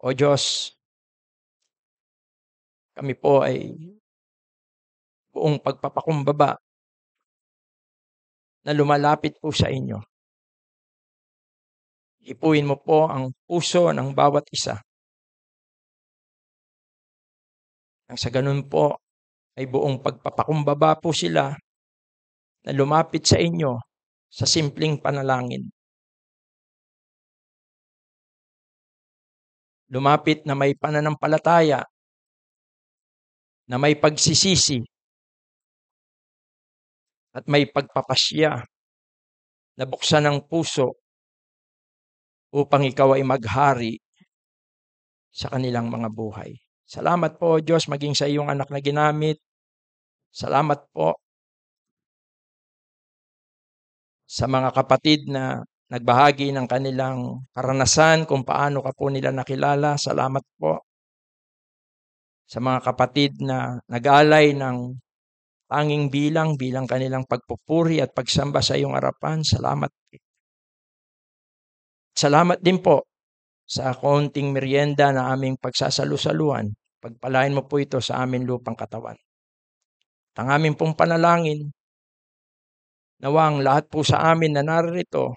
O Diyos, kami po ay buong pagpapakumbaba na lumalapit po sa inyo. Ipuin mo po ang puso ng bawat isa. Nang sa ganun po ay buong pagpapakumbaba po sila na lumapit sa inyo sa simpleng panalangin. Lumapit na may pananampalataya, na may pagsisisi, at may pagpapasya nabuksan ang puso upang ikaw ay maghari sa kanilang mga buhay. Salamat po, Diyos, maging sa iyong anak na ginamit. Salamat po sa mga kapatid na nagbahagi ng kanilang karanasan kung paano ka po nila nakilala. Salamat po sa mga kapatid na nag-alay ng tanging bilang kanilang pagpupuri at pagsamba sa iyong harapan. Salamat. Salamat din po sa konting merienda na aming pagsasalu-saluan. Pagpalain mo po ito sa aming lupang katawan. Ang aming pong panalangin, nawang lahat po sa amin na narito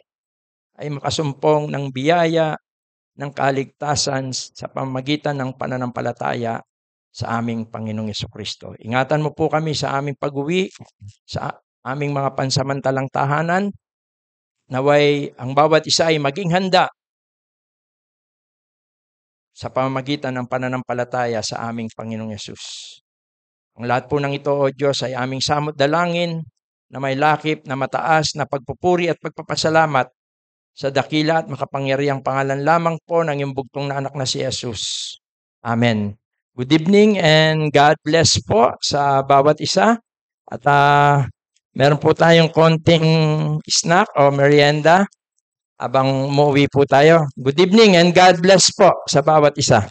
ay makasumpong ng biyaya ng kaligtasan sa pamamagitan ng pananampalataya sa aming Panginoong Jesucristo. Ingatan mo po kami sa aming pag-uwi, sa aming mga pansamantalang tahanan, naway ang bawat isa ay maging handa sa pamamagitan ng pananampalataya sa aming Panginoong Yesus. Ang lahat po ng ito, O Diyos, ay aming samot dalangin na may lakip na mataas na pagpupuri at pagpapasalamat sa dakila at makapangyarihang pangalan lamang po ng iyong bugtong na anak na si Jesus. Amen. Good evening and God bless po sa bawat isa. At meron po tayong konting snack o merienda habang umuwi po tayo. Good evening and God bless po sa bawat isa.